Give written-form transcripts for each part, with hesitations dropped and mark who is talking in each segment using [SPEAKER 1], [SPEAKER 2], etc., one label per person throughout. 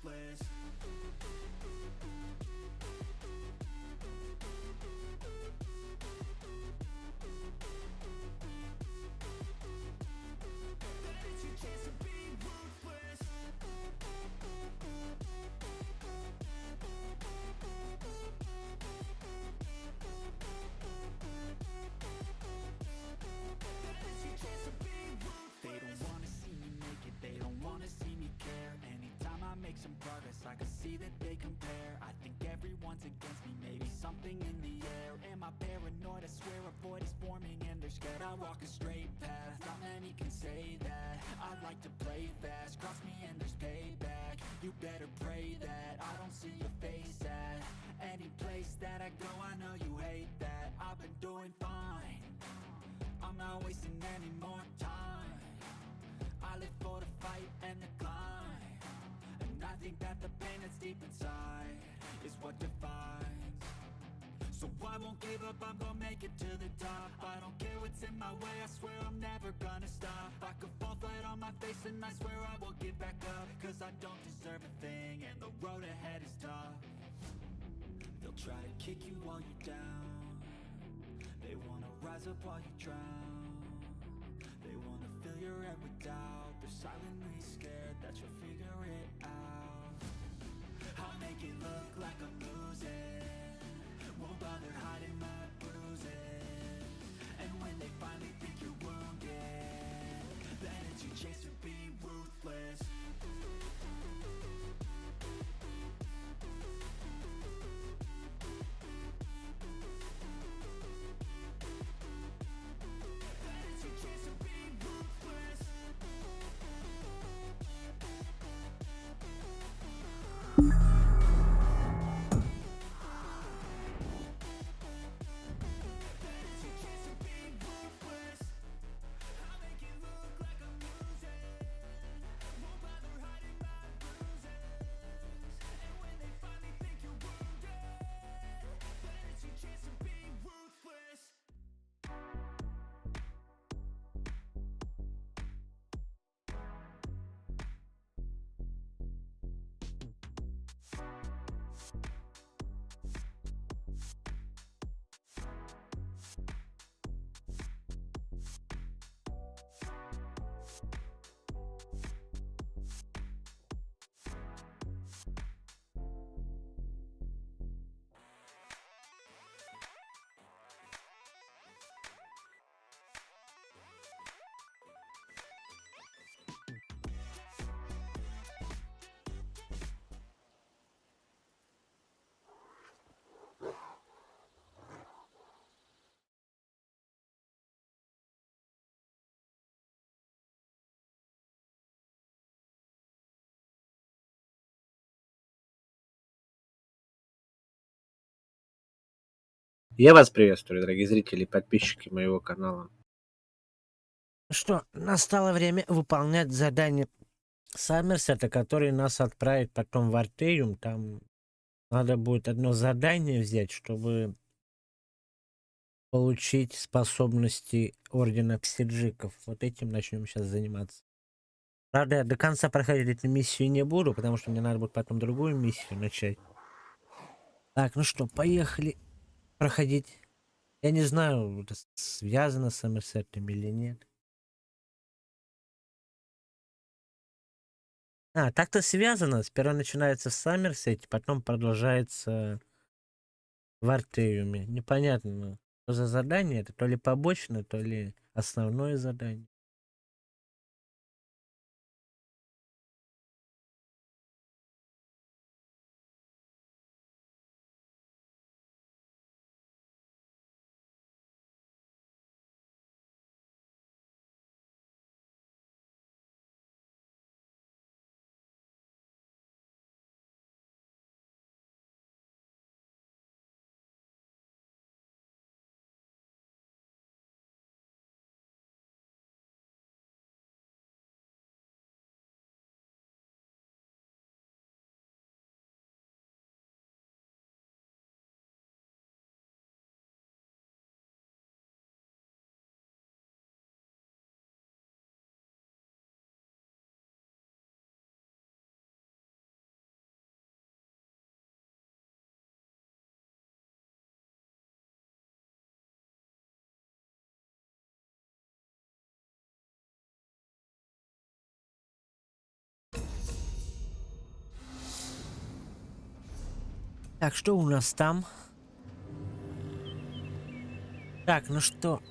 [SPEAKER 1] ruthless. It's your chance to be ruthless. It's your chance to be ruthless. They don't wanna see me make it, they don't wanna see me care. Anytime I make some progress, I can see that they compare. I think everyone's against me, maybe something in the air. Am I paranoid? I swear a void is forming and they're scared. I walk a straight path, not many can say that. I like to play fast, cross me and there's payback. You better pray that I don't see your face at any place that I go. I know you hate that. I've been doing fine, I'm not wasting any more time. I live for the fight and the climb, and I think that the pain that's deep inside is what defines. So I won't give up, I'm gonna make it to the top. I don't care what's in my way, I swear I'm never gonna stop. I could fall flat on my face and I swear I will get back up, cause I don't deserve a thing and the road ahead is tough. They'll try to kick you while you're down, they wanna rise up while you drown. They wanna fill your head with doubt, they're silently scared that you'll figure it out. I'll make it look like I'm losing, won't bother hiding my bruises. And when they finally think you're wounded, then it's your chance to be ruthless. Then it's your chance to be ruthless. Then it's your chance to be ruthless. I'll make it look like I'm losing, won't bother hiding my bruises. And when they finally think you're wounded, then it's your chance to be ruthless.
[SPEAKER 2] Я вас приветствую, дорогие зрители и подписчики моего канала.
[SPEAKER 3] Что, настало время выполнять задание самерсета, который нас отправит потом в Артеюм. Там надо будет одно задание взять, чтобы получить способности Ордена Псиджиков. Вот этим начнем сейчас заниматься. Правда, я до конца проходить эту миссию не буду, потому что мне надо будет потом другую миссию начать. Так, ну что, поехали проходить. Я не знаю, это связано с самерсетом или нет. Так-то связано. Сперва начинается в Саммерсете, потом продолжается в Артеюме. Непонятно, что за задание. Это то ли побочное, то ли основное задание. Так, что у нас там? Так, ну что?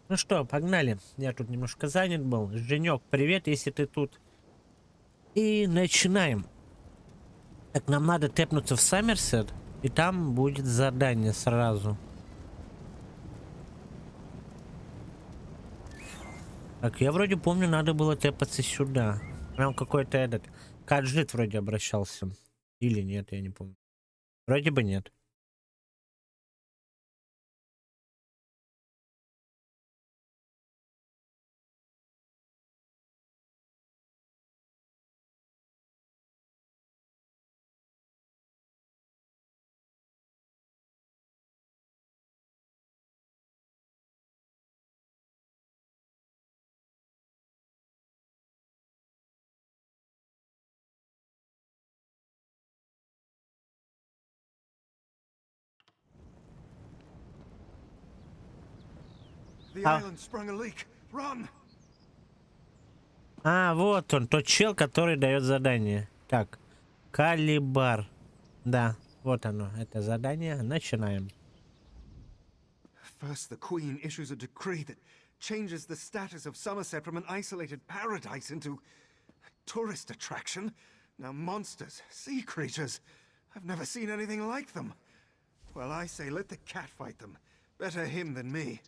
[SPEAKER 3] Ну что, погнали. Я тут немножко занят был. Женек, привет, если ты тут. И начинаем. Так, нам надо тэпнуться в саммерсет, и там будет задание сразу. Так, я вроде помню, надо было тэпаться сюда. Прям какой-то этот... Каджит вроде обращался. Или нет, я не помню. Вроде бы нет. Вот он, тот чел, который дает задание. Так, Калибар. Да, вот оно, это задание. Начинаем.
[SPEAKER 4] First, the Queen issues a decree that changes the status of Somerset from an isolated paradise into a tourist attraction. Now monsters, sea creatures, I've never seen anything like them. Well, I say let the cat fight them. Better him than me.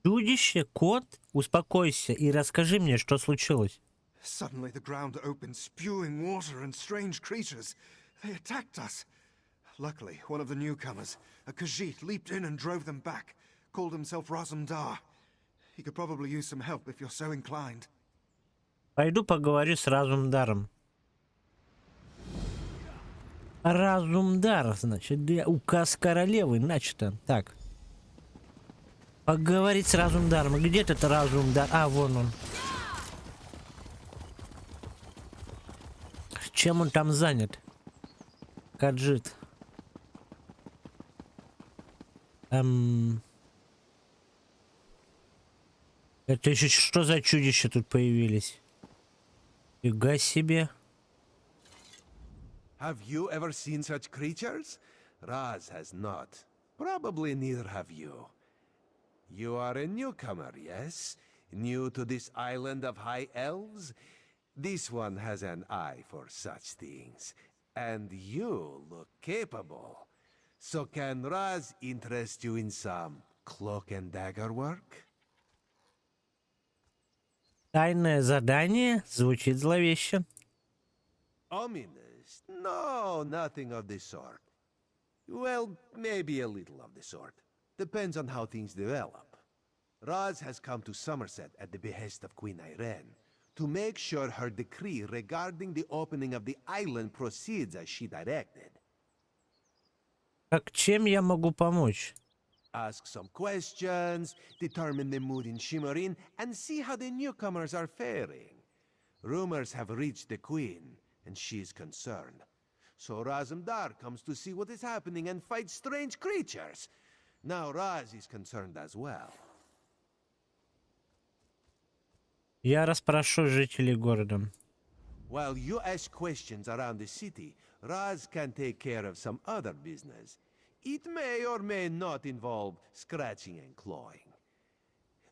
[SPEAKER 3] Чудище, кот, успокойся и расскажи мне, что случилось.
[SPEAKER 4] Suddenly the ground opened, spewing water and strange creatures. They attacked us. Luckily, one of the newcomers, a Khajiit, leaped in and drove them back. Called himself Razumdar. He could probably use some help if you're so inclined.
[SPEAKER 3] Пойду поговорю с Разумдаром. Разумдар, значит, да, указ королевы, начато. Так. Поговорить с Разумдаром. Где этот Разумдар? А, вон он. Чем он там занят? Каджит. Это еще что за чудища тут появились? Фига себе.
[SPEAKER 5] Have you ever seen such creatures? Raz has not. Probably neither have you. You are a newcomer, yes? New to this island of high elves? This one has an eye for such things. And you look capable. So can Raz interest you in some cloak and dagger work?
[SPEAKER 3] Тайное задание звучит зловеще.
[SPEAKER 5] Ominous? No, nothing of the sort. Well, maybe a little of the sort. Depends on how things develop. Raz has come to Somerset at the behest of Queen Irene to make sure her decree regarding the opening of the island proceeds as she directed.
[SPEAKER 3] Так чем я могу помочь?
[SPEAKER 5] Ask some questions, determine the mood in Shimmerin, and see how the newcomers are faring. Rumors have reached the Queen, and she is concerned. So Razumdar comes to see what is happening and fight strange creatures. Now Raz is concerned as well.
[SPEAKER 3] Я расспрошу жителей города.
[SPEAKER 5] While you ask questions around the city, Raz can take care of some other business. It may or may not involve scratching and clawing.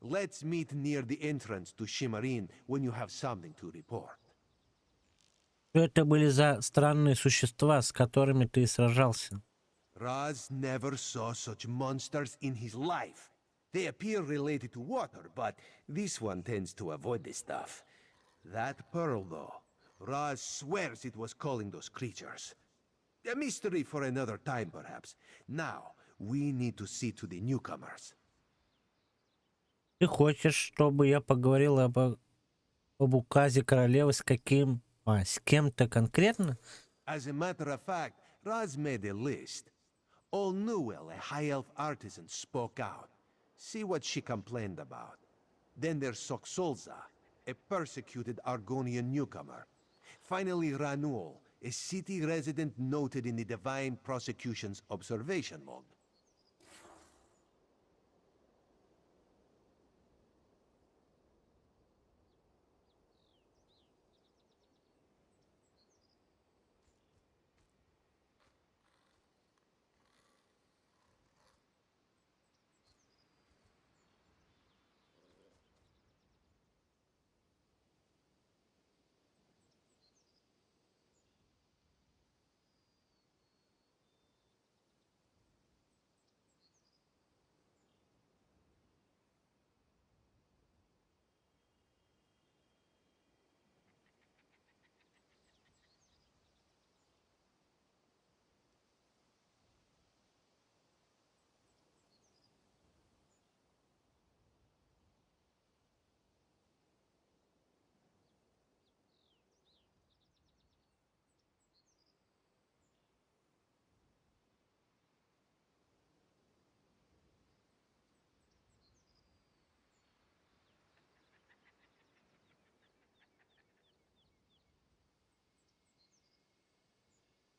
[SPEAKER 5] Let's meet near the entrance to Shimmerin when you have something to report.
[SPEAKER 3] Что это были за странные существа, с которыми ты сражался?
[SPEAKER 5] Raz never saw such monsters in his life. They appear related to water, but this one tends to avoid this stuff. That pearl, though, Raz swears it was calling those creatures. A mystery for another time, perhaps. Now, we need to see to the newcomers.
[SPEAKER 3] Ты хочешь, чтобы я поговорил об указе королевы с кем-то конкретно?
[SPEAKER 5] As a matter of fact, Raz made a list. All Newell, a high elf artisan, spoke out. See what she complained about. Then there's Soxolza, a persecuted Argonian newcomer. Finally, Ranul, a city resident noted in the Divine Prosecution's observation log.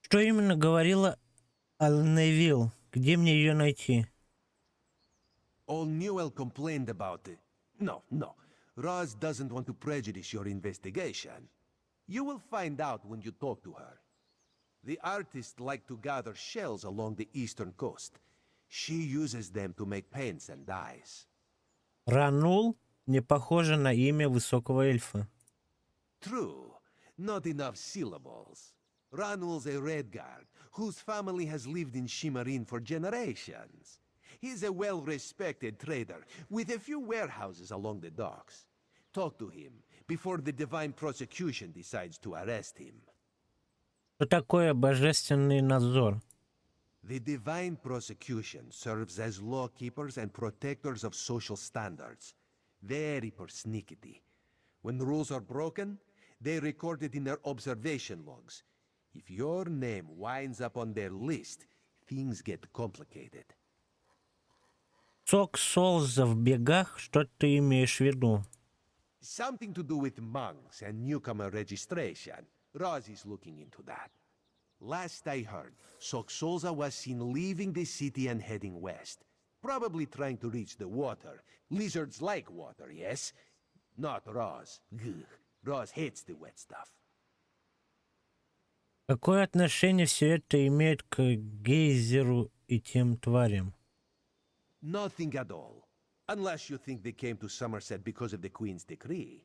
[SPEAKER 3] Что именно говорила Алневилл? Где мне ее найти?
[SPEAKER 5] All Newell complained about it. No. Raz doesn't want to prejudice your investigation. You will find out when you talk to her. The artists like to gather shells along the eastern coast. She uses them to make paints and dyes.
[SPEAKER 3] Ранул не похоже на имя высокого эльфа.
[SPEAKER 5] True. Not enough syllables. Ranul's a Redguard, whose family has lived in Shimmerin for generations. He's a well-respected trader, with a few warehouses along the docks. Talk to him before the Divine Prosecution decides to arrest him.
[SPEAKER 3] Что такое божественный надзор?
[SPEAKER 5] The Divine Prosecution serves as law-keepers and protectors of social standards. Very persnickety. When rules are broken, they record it in their observation logs. If your name winds up on their list, things get complicated.
[SPEAKER 3] Сок Солза в бегах? Что ты имеешь в виду?
[SPEAKER 5] Something to do with monks and newcomer registration. Raz is looking into that. Last I heard, Soxolza was seen leaving the city and heading west. Probably trying to reach the water. Lizards like water, yes? Not Raz. Gugh. Raz hates the wet stuff.
[SPEAKER 3] Какое отношение все это имеет к гейзеру и тем тварям?
[SPEAKER 5] Nothing at all. Unless you think they came to Somerset because of the Queen's decree.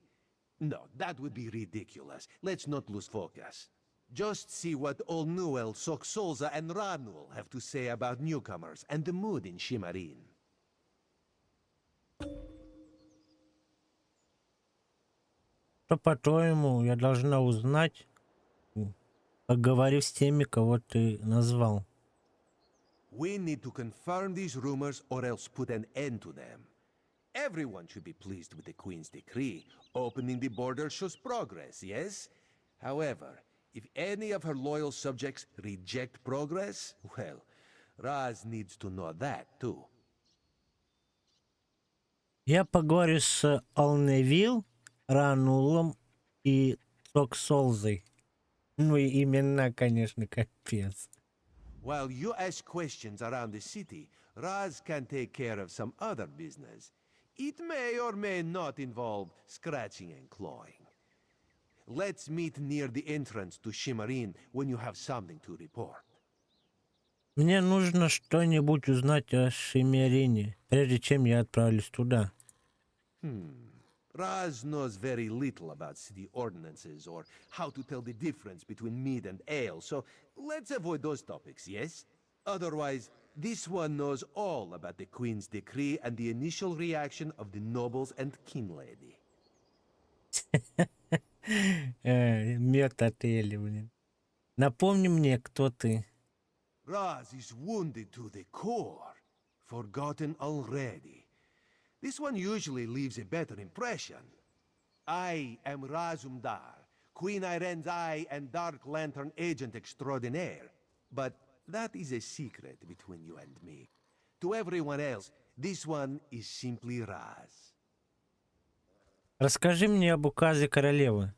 [SPEAKER 5] No, that would be ridiculous. Let's not lose focus. Just see what Ol Newell, Soxolza, and Ranul have to say about newcomers and the mood in Shimmerin.
[SPEAKER 3] Что, по-твоему, я должна узнать, поговорив с теми, кого ты назвал?
[SPEAKER 5] We need to confirm these rumors or else put an end to them. Everyone should be pleased with the Queen's decree. Opening the border shows progress, yes? However, if any of her loyal subjects reject progress, well, Raz needs to know that too.
[SPEAKER 3] Я поговорю с Алневил, Ранулом и Цоксолзой. Ну и имена, конечно, капец.
[SPEAKER 5] While you ask questions around the city, Raz can take care of some other business. It may or may not involve scratching and clawing. Let's meet near the entrance to Shimmerin when you have something to report.
[SPEAKER 3] Мне нужно что-нибудь узнать о Шимерине, прежде чем я отправлюсь туда.
[SPEAKER 5] Raz knows very little about city ordinances or how to tell the difference between mead and ale, so let's avoid those topics, yes? Otherwise, this one knows all about the Queen's decree and the initial reaction of the nobles and king lady.
[SPEAKER 3] Мед-отели, блин. Напомни мне, кто ты.
[SPEAKER 5] Raz is wounded to the core, forgotten already. This one usually leaves a better impression. I am Razumdar, Queen Iren's Eye and Dark Lantern Agent Extraordinaire. But that is a secret between you and me. To everyone else, this one is simply Raz.
[SPEAKER 3] Расскажи мне об указе королевы.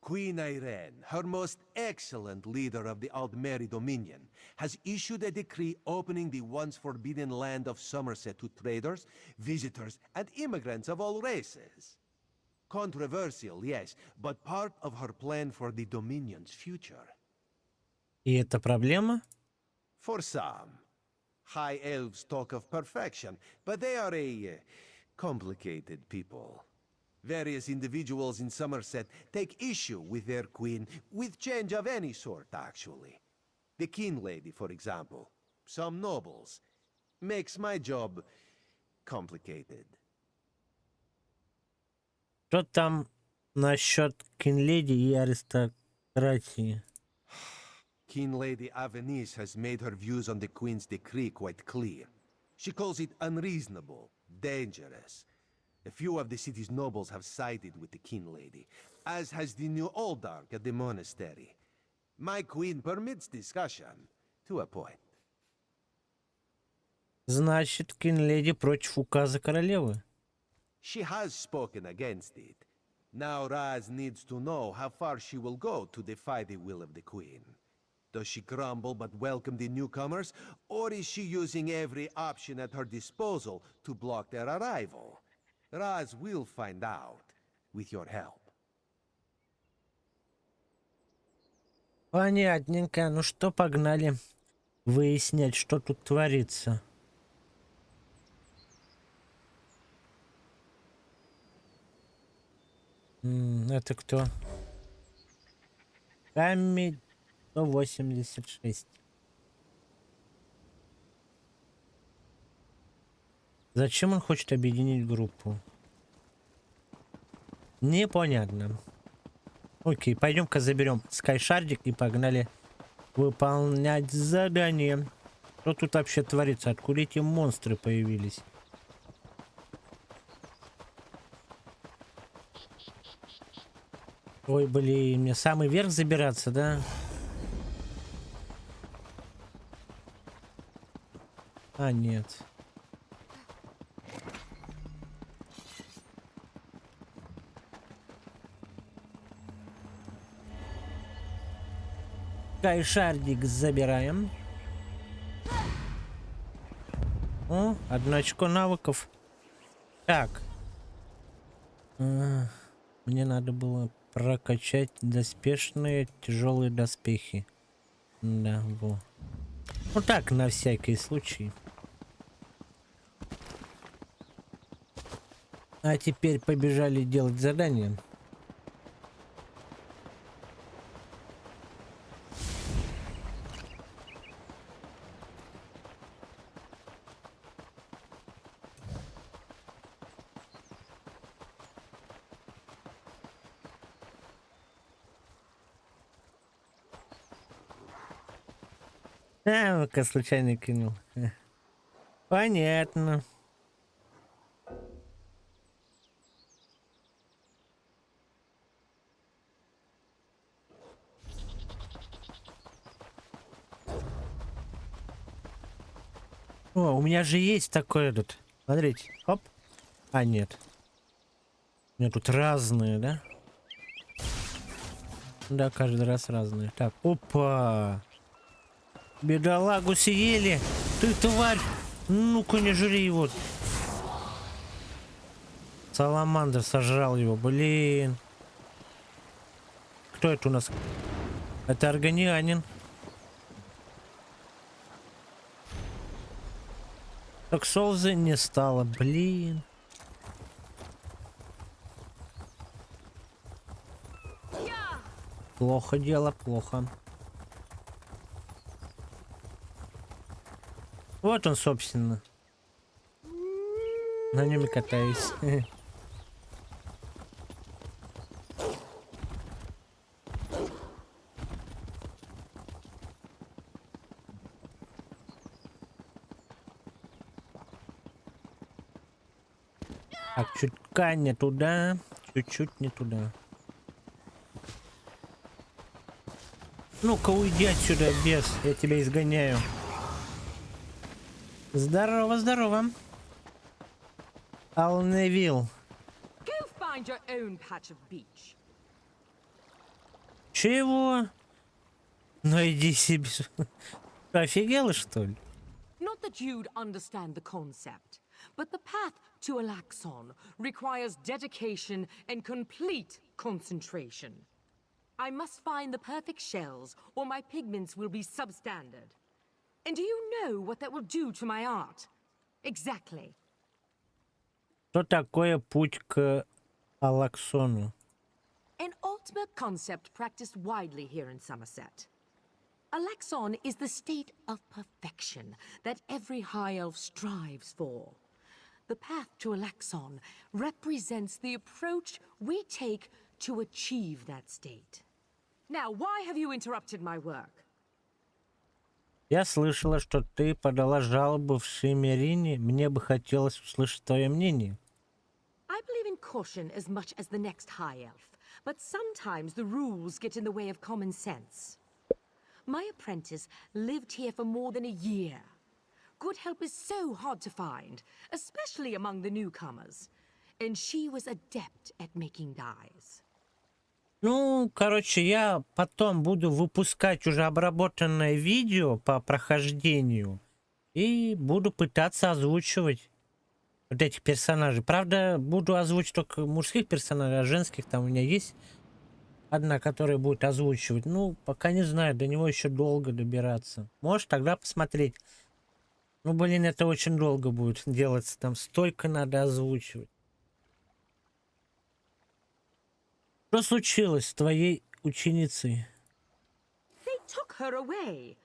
[SPEAKER 5] Queen Iren, her most excellent leader of the Aldmeri Dominion, has issued a decree opening the once forbidden land of Somerset to traders, visitors, and immigrants of all races. Controversial, yes, but part of her plan for the Dominion's future.
[SPEAKER 3] И это проблема?
[SPEAKER 5] For some. High elves talk of perfection, but they are a complicated people. Various individuals in Somerset take issue with their queen, with change of any sort, actually. The king lady, for example. Some nobles. Makes my job complicated.
[SPEAKER 3] Что там насчет Кинледи и аристократии?
[SPEAKER 5] King Lady Avenice has made her views on the Queen's decree quite clear. She calls it unreasonable, dangerous. A few of the city's nobles have sided with the King Lady, as has the new Oldark at the monastery. My queen permits discussion, to a point.
[SPEAKER 3] Значит, Кинледи против указа королевы.
[SPEAKER 5] She has spoken against it. Now Raz needs to know how far she will go to defy the will of the Queen. Does she grumble but welcome the newcomers, or is she using every option at her disposal to block their arrival? Raz will find out, with your help.
[SPEAKER 3] Понятненько. Ну что, погнали выяснять, что тут творится. Это кто? Камень 186. Зачем он хочет объединить группу? Непонятно. Окей, пойдем-ка заберем скайшардик и погнали выполнять задание. Что тут вообще творится? Откуда эти монстры появились? Ой, блин, мне самый верх забираться, да? А, нет. Скайшардик забираем. О, 1 очко навыков. Так. Мне надо было прокачать доспешные тяжелые доспехи. Да, во. Ну так, на всякий случай. А теперь побежали делать задания. Ну-ка, случайно кинул. Понятно. О, у меня же есть такой этот. Смотрите. Оп. А, нет. У меня тут разные, да? Да, каждый раз разные. Так, опа. Бедолагу съели. Ты тварь. Ну-ка, не жри его. Саламандр сожрал его. Блин. Кто это у нас? Это органианин. Так Солзы не стало. Блин. Плохо дело, плохо. Вот он, собственно. На нем и катаюсь. Так, чутка не туда. Чуть-чуть не туда. Ну-ка, уйди отсюда, бес. Я тебя изгоняю. Здорово, здорово. Алневилл.
[SPEAKER 6] Go find your own patch of beach.
[SPEAKER 3] Чего? Ну иди себе. Офигела, что ли?
[SPEAKER 6] Not that you'd understand the concept, but the path to Alaxon requires dedication and complete concentration. I must find the perfect shells, or my pigments will be substandard. And do you know what that will do to my art? Exactly.
[SPEAKER 3] Что такое путь к Алаксону?
[SPEAKER 6] An ultimate concept practiced widely here in Somerset. Alaxon is the state of perfection that every high elf strives for. The path to Alaxon represents the approach we take to achieve that state. Now, why have you interrupted my work?
[SPEAKER 3] Я слышала, что ты подала жалобу в Шиммерине. Мне бы хотелось услышать твое мнение.
[SPEAKER 6] I believe in caution as much as the next high elf, but sometimes the rules get in the way of common sense. My apprentice lived here for more than a year. Good help is so hard to find, especially among the newcomers. And she was adept at making dyes.
[SPEAKER 3] Ну, короче, я потом буду выпускать уже обработанное видео по прохождению и буду пытаться озвучивать вот этих персонажей. Правда, буду озвучивать только мужских персонажей, а женских там у меня есть одна, которая будет озвучивать. Ну, пока не знаю, до него еще долго добираться. Может, тогда посмотреть. Ну, блин, это очень долго будет делаться. Там столько надо озвучивать. Что случилось с твоей ученицей?
[SPEAKER 6] They took her away.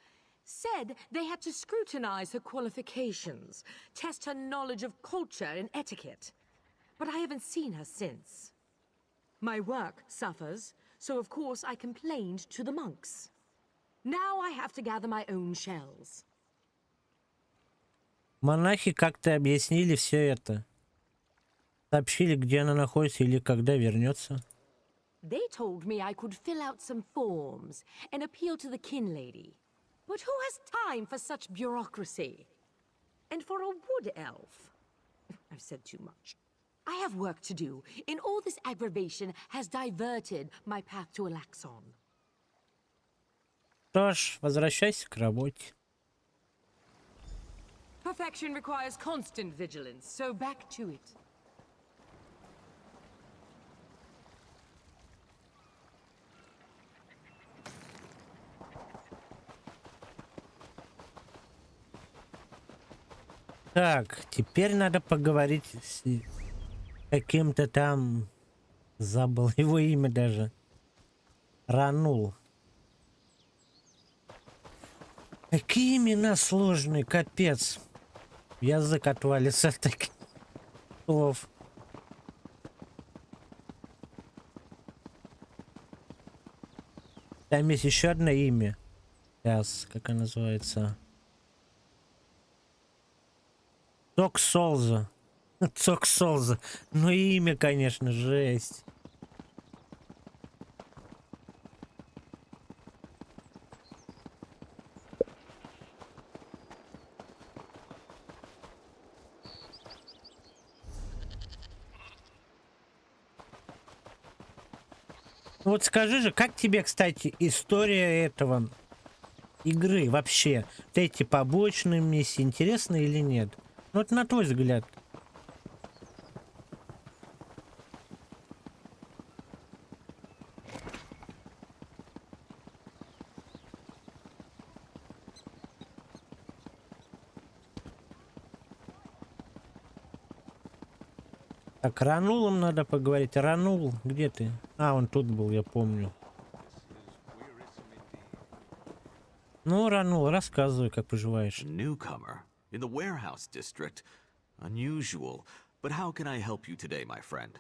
[SPEAKER 6] Said they had to scrutinize her qualifications, test her knowledge of culture and etiquette. But I haven't seen her since. My work suffers, so of course I complained to the monks. Now I have to gather my own shells.
[SPEAKER 3] Монахи как-то объяснили все это. Сообщили, где она находится или когда вернется.
[SPEAKER 6] They told me I could fill out some forms and appeal to the kin lady. But who has time for such bureaucracy? And for a wood elf? I've said too much. I have work to do, and all this aggravation has diverted my path to Alaxon.
[SPEAKER 3] Что ж, возвращайся к работе.
[SPEAKER 6] Perfection requires constant vigilance, so back to it.
[SPEAKER 3] Так, теперь надо поговорить с каким-то там... Забыл его имя даже. Ранул. Какие имена сложные, капец. Язык отвалится от таких слов. Там есть еще одно имя. Сейчас, как оно называется? Цоксолза. Цоксолза. Ну имя, конечно, жесть. Вот скажи же, как тебе, кстати, история этого игры вообще? Вот эти побочные миссии интересны или нет? Ну, вот на твой взгляд. Так, Ранулом надо поговорить. Ранул, где ты? А, он тут был, я помню. Ну, Ранул, рассказывай, как поживаешь.
[SPEAKER 7] Newcomer in the warehouse district. Unusual. But how can I help you today, my friend?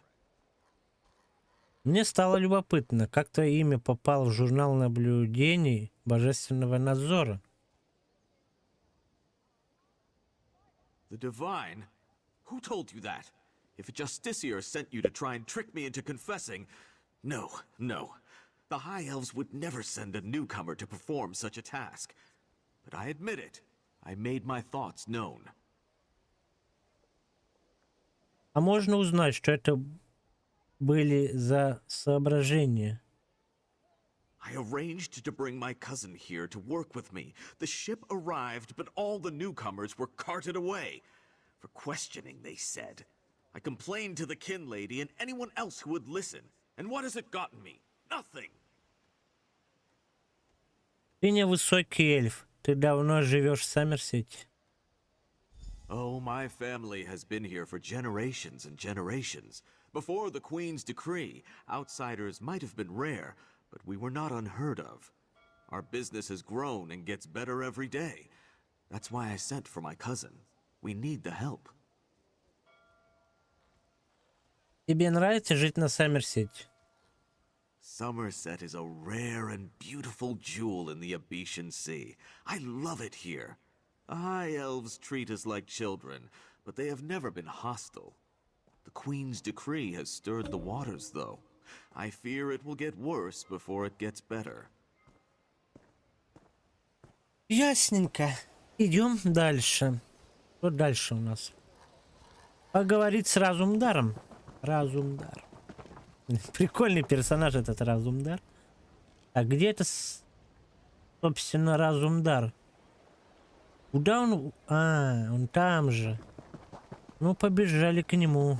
[SPEAKER 3] Мне стало любопытно, как твое имя попало в журнал наблюдений Божественного надзора.
[SPEAKER 7] The Divine? Who told you that? If a justiciar sent you to try and trick me into confessing... No, no. The High Elves would never send a newcomer to perform such a task. But I admit it. I made my thoughts known.
[SPEAKER 3] А можно узнать, что это были за соображения?
[SPEAKER 7] I arranged to bring my cousin here to work with me. The ship arrived, but all the newcomers were carted away. For questioning, they said. I complained to the kin lady and anyone else who would listen. And what has it gotten me? Nothing.
[SPEAKER 3] Ты невысокий эльф. Ты давно живешь в Саммерсете.
[SPEAKER 7] Oh, my family has been here for generations and generations. Before the Queen's decree, outsiders might have been rare, but we were not unheard of. Our business has grown and gets better every day. That's why I sent for my cousin. We need the help.
[SPEAKER 3] Тебе нравится жить на Саммерсете?
[SPEAKER 7] Somerset is a rare and beautiful jewel in the Abetian Sea. I love it here. The High Elves treat us like children, but they have never been hostile. The Queen's decree has stirred the waters, though. I fear it will get worse before it gets better.
[SPEAKER 3] Ясненько. Идем дальше. Что дальше у нас? Поговорить с Разумдаром. Разумдар. Прикольный персонаж этот Разумдар. А где это, собственно, Разумдар? Куда он? А, он там же. Ну, побежали к нему.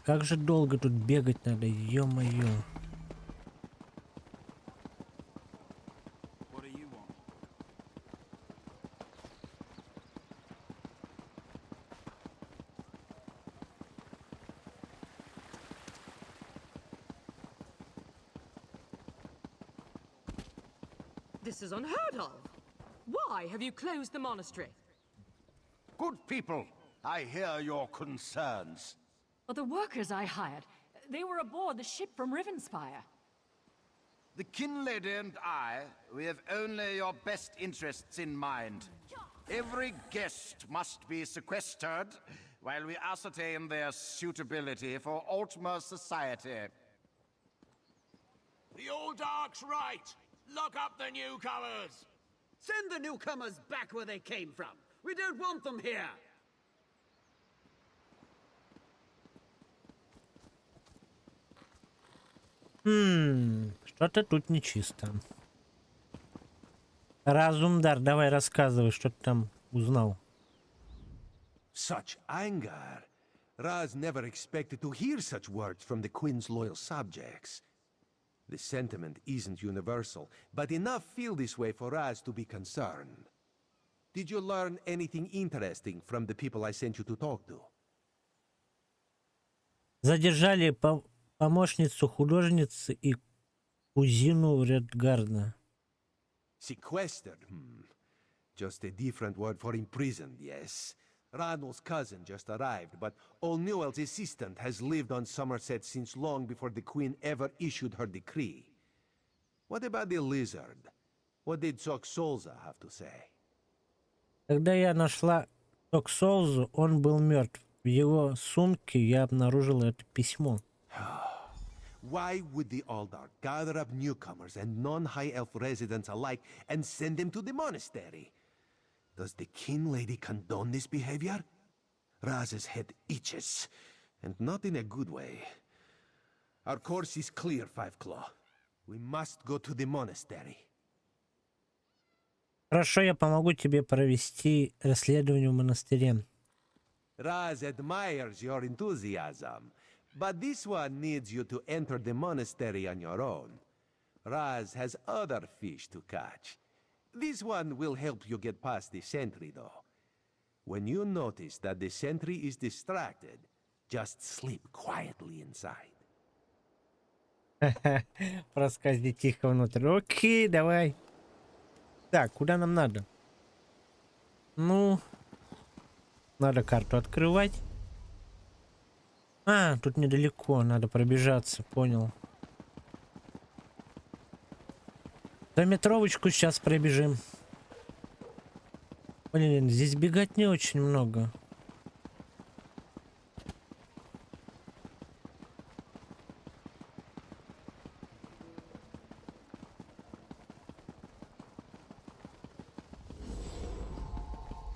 [SPEAKER 3] Как же долго тут бегать надо, ё-моё.
[SPEAKER 6] This is unheard of. Why have you closed the monastery?
[SPEAKER 8] Good people, I hear your concerns.
[SPEAKER 9] But the workers I hired, they were aboard the ship from Rivenspire.
[SPEAKER 8] The kin lady and I, we have only your best interests in mind. Every guest must be sequestered while we ascertain their suitability for Altmer society.
[SPEAKER 10] The old Dark's right. Lock up the newcomers!
[SPEAKER 11] Send the newcomers back where they came from. We don't want them here.
[SPEAKER 3] Что-то тут нечисто. Разумдар, давай рассказывай, что ты там узнал.
[SPEAKER 5] Such anger. Raz never expected to hear such words from the Queen's loyal subjects. The sentiment isn't universal, but enough feel this way for us to be concerned. Did you learn anything interesting from the people I sent you to talk to?
[SPEAKER 3] Задержали помощницу художницы и кузину Редгарда.
[SPEAKER 5] Sequestered? Just a different word for imprisoned, yes. Ranul's cousin just arrived, but All Newell's assistant has lived on Somerset since long before the Queen ever issued her decree. What about the lizard? What did Soxolza have to say?
[SPEAKER 3] Когда я нашла Токсолзу, он был мертв. В его сумке я обнаружила это письмо.
[SPEAKER 5] Why would the Aldar gather up newcomers and non-High Elf residents alike and send them to the monastery? Does the King Lady condone this behavior? Raz's head itches, and not in a good way. Our course is clear, Five Claw. We must go to the monastery.
[SPEAKER 3] Хорошо, я помогу тебе провести расследование в монастыре.
[SPEAKER 5] Raz admires your enthusiasm, but this one needs you to enter the monastery on your own. Raz has other fish to catch. This one will help you get past the sentry, though. When you notice that the sentry is distracted, just sleep quietly inside.
[SPEAKER 3] Проскользни тихо внутрь. Окей, давай. Так, куда нам надо? Ну, надо карту открывать. А, тут недалеко, надо пробежаться, понял. За метровочку сейчас пробежим. Блин, здесь бегать не очень много.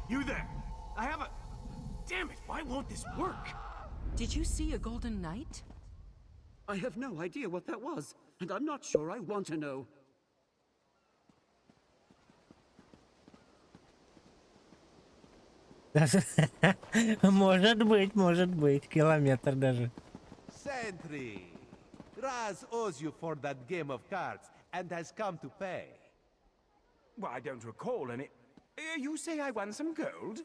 [SPEAKER 10] You there? I have a... Damn it, why won't this work?
[SPEAKER 6] Did you see a golden knight?
[SPEAKER 11] I have no idea what that was, and I'm not sure I want to know.
[SPEAKER 3] Может быть, километр даже.
[SPEAKER 5] Sentry! Raz owes you for that game of cards and has come to pay.
[SPEAKER 10] Well, I don't recall any... You say I won some gold?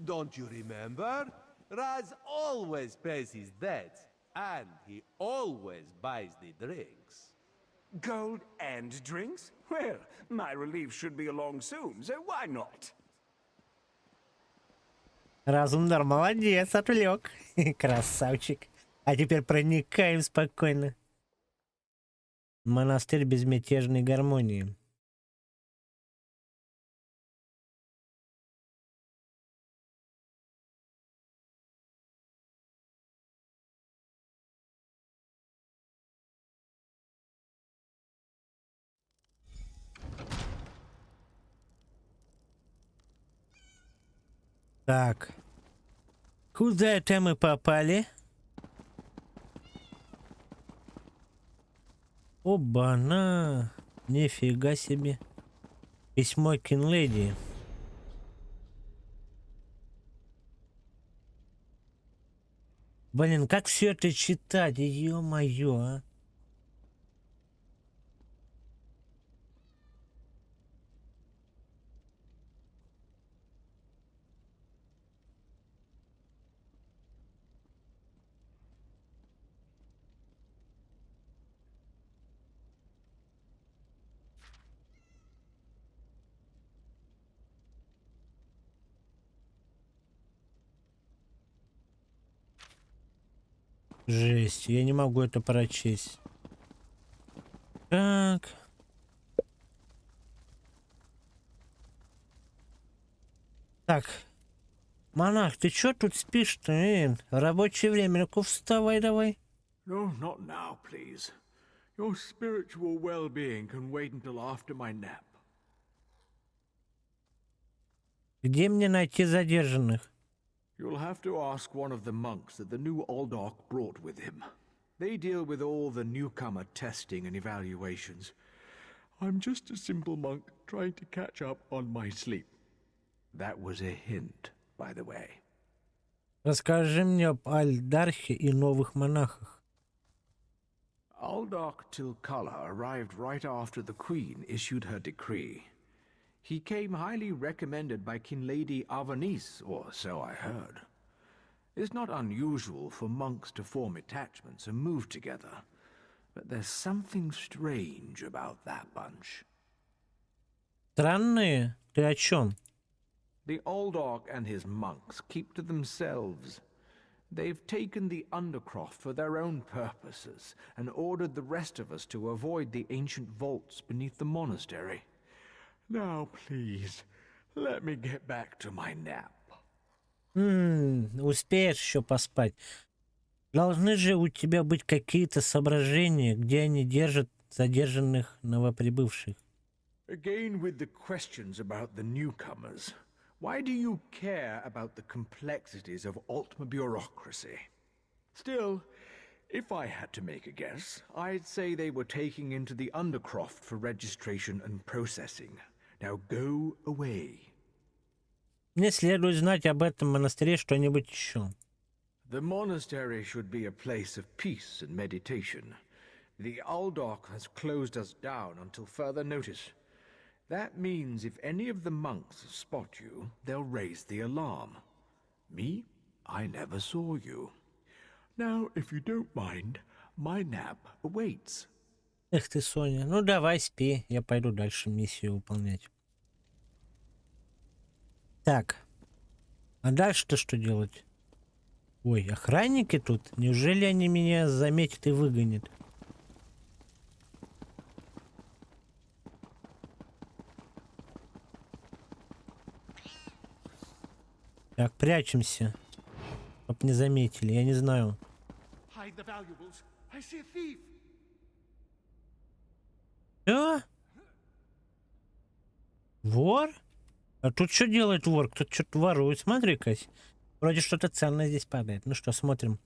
[SPEAKER 5] Don't you remember? Raz always pays his debts, and he always buys the drinks.
[SPEAKER 10] Gold and drinks? Well, my relief should be along soon, so why not?
[SPEAKER 3] Разумдар, молодец, отвлек. Красавчик. А теперь проникаем спокойно. Монастырь безмятежной гармонии. Так. Куда это мы попали? Оба-на! Нифига себе. Письмо Кинледи. Блин, как все это читать? Ё-моё, а. Жесть, я не могу это прочесть. Так. Так. Монах, ты чё тут спишь-то? Рабочее время, ну-ка вставай давай.
[SPEAKER 10] No, not now, please. Your spiritual well-being can wait until after my nap.
[SPEAKER 3] Где мне найти задержанных?
[SPEAKER 10] You'll have to ask one of the monks that the new Aldork brought with him. They deal with all the newcomer testing and evaluations. I'm just a simple monk trying to catch up on my sleep. That was a hint, by the way.
[SPEAKER 3] Расскажи мне об Альдархе и новых монахах.
[SPEAKER 10] Aldork Tilkala arrived right after the Queen issued her decree. He came highly recommended by King Lady Avanice, or so I heard. It's not unusual for monks to form attachments and move together, but there's something strange about that bunch.
[SPEAKER 3] Странные? Ты о чем?
[SPEAKER 10] The Aldork and his monks keep to themselves. They've taken the Undercroft for their own purposes and ordered the rest of us to avoid the ancient vaults beneath the monastery. Now, please, let me get back to my nap.
[SPEAKER 3] Успеешь еще поспать. Должны же у тебя быть какие-то соображения, где они держат задержанных новоприбывших.
[SPEAKER 10] Again with the questions about the newcomers. Why do you care about the complexities of Altma bureaucracy? Still, if I had to make a guess, I'd say they were taking into the Undercroft for registration and processing. Now go away.
[SPEAKER 3] Мне следует знать об этом монастыре что-нибудь еще.
[SPEAKER 10] The monastery should be a place of peace and meditation. The Aldok has closed us down until further notice. That means if any of the monks spot you, they'll raise the alarm. Me? I never saw you. Now, if you don't mind, my nap awaits.
[SPEAKER 3] Эх ты, Соня, ну давай спи, я пойду дальше миссию выполнять. Так, а дальше-то что делать? Ой, охранники тут? Неужели они меня заметят и выгонят? Так, прячемся. Чтоб не заметили, я не знаю. Что? Вор? А тут что делает вор? Кто-то что-то ворует. Смотри-ка. Вроде что-то ценное здесь падает. Ну что, смотрим.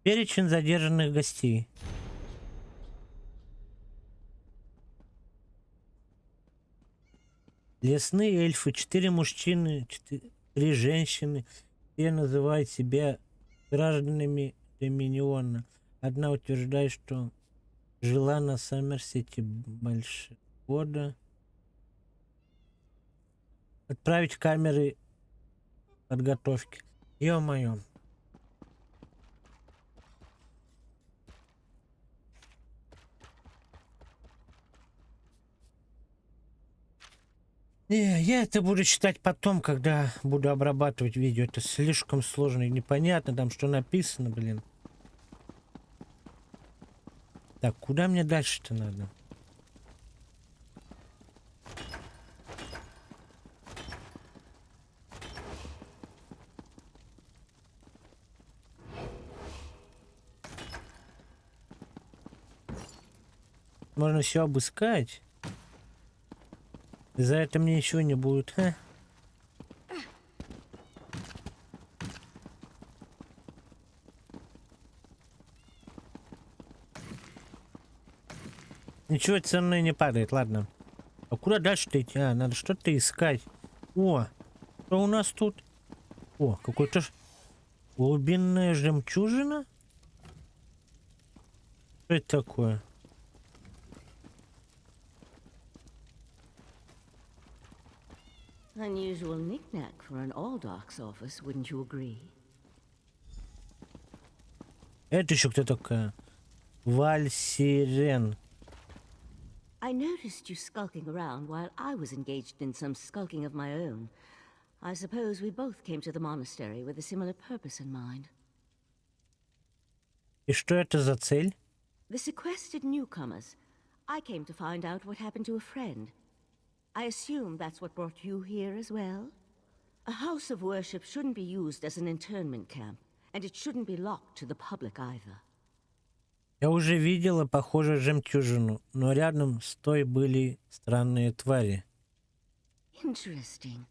[SPEAKER 3] Перечень задержанных гостей. Лесные эльфы. 4 мужчины, 3 женщины. Все называют себя гражданами Доминиона. Одна утверждает, что жила на Самерсете больше года. Отправить камеры подготовки. Ё-моё. Не, я это буду читать потом, когда буду обрабатывать видео. Это слишком сложно и непонятно, там что написано, блин. Так, куда мне дальше-то надо? Можно все обыскать. За это мне ничего не будет. Ха. Ничего ценное не падает, ладно. А куда дальше-то идти? А, надо что-то искать. О, что у нас тут? О, какой-то глубинная жемчужина? Что это такое?
[SPEAKER 6] Unusual knick-knack for an Aldork's office, wouldn't you agree?
[SPEAKER 3] Это еще кто такая? Вальсирен.
[SPEAKER 6] I noticed you skulking around while I was engaged in some skulking of my own. I suppose we both came to the monastery with a similar purpose in mind.
[SPEAKER 3] И что это за цель?
[SPEAKER 6] The sequestered newcomers. I came to find out what happened to a friend. I assume that's what brought you here as well? A house of worship shouldn't be used as an internment camp, and it shouldn't be locked to the public either.
[SPEAKER 3] Я уже видела похожую жемчужину, но рядом с той были странные твари.
[SPEAKER 6] Interesting.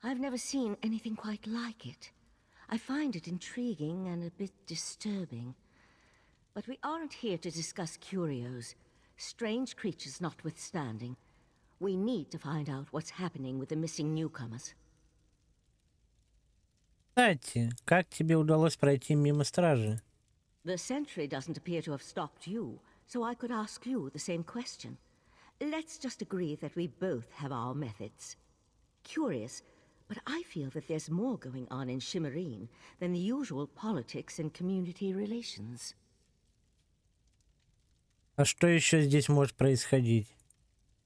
[SPEAKER 6] I've never seen anything quite like it. I find it intriguing and a bit disturbing. But we aren't here to discuss curios. Strange creatures notwithstanding, we need to find out what's happening with the missing newcomers.
[SPEAKER 3] Кстати, как тебе удалось пройти мимо стражи?
[SPEAKER 6] The sentry doesn't appear to have stopped you, so I could ask you the same question. Let's just agree that we both have our methods. Curious, but I feel that there's more going on in Shimmerine than the usual politics and community relations.
[SPEAKER 3] А что еще здесь может происходить?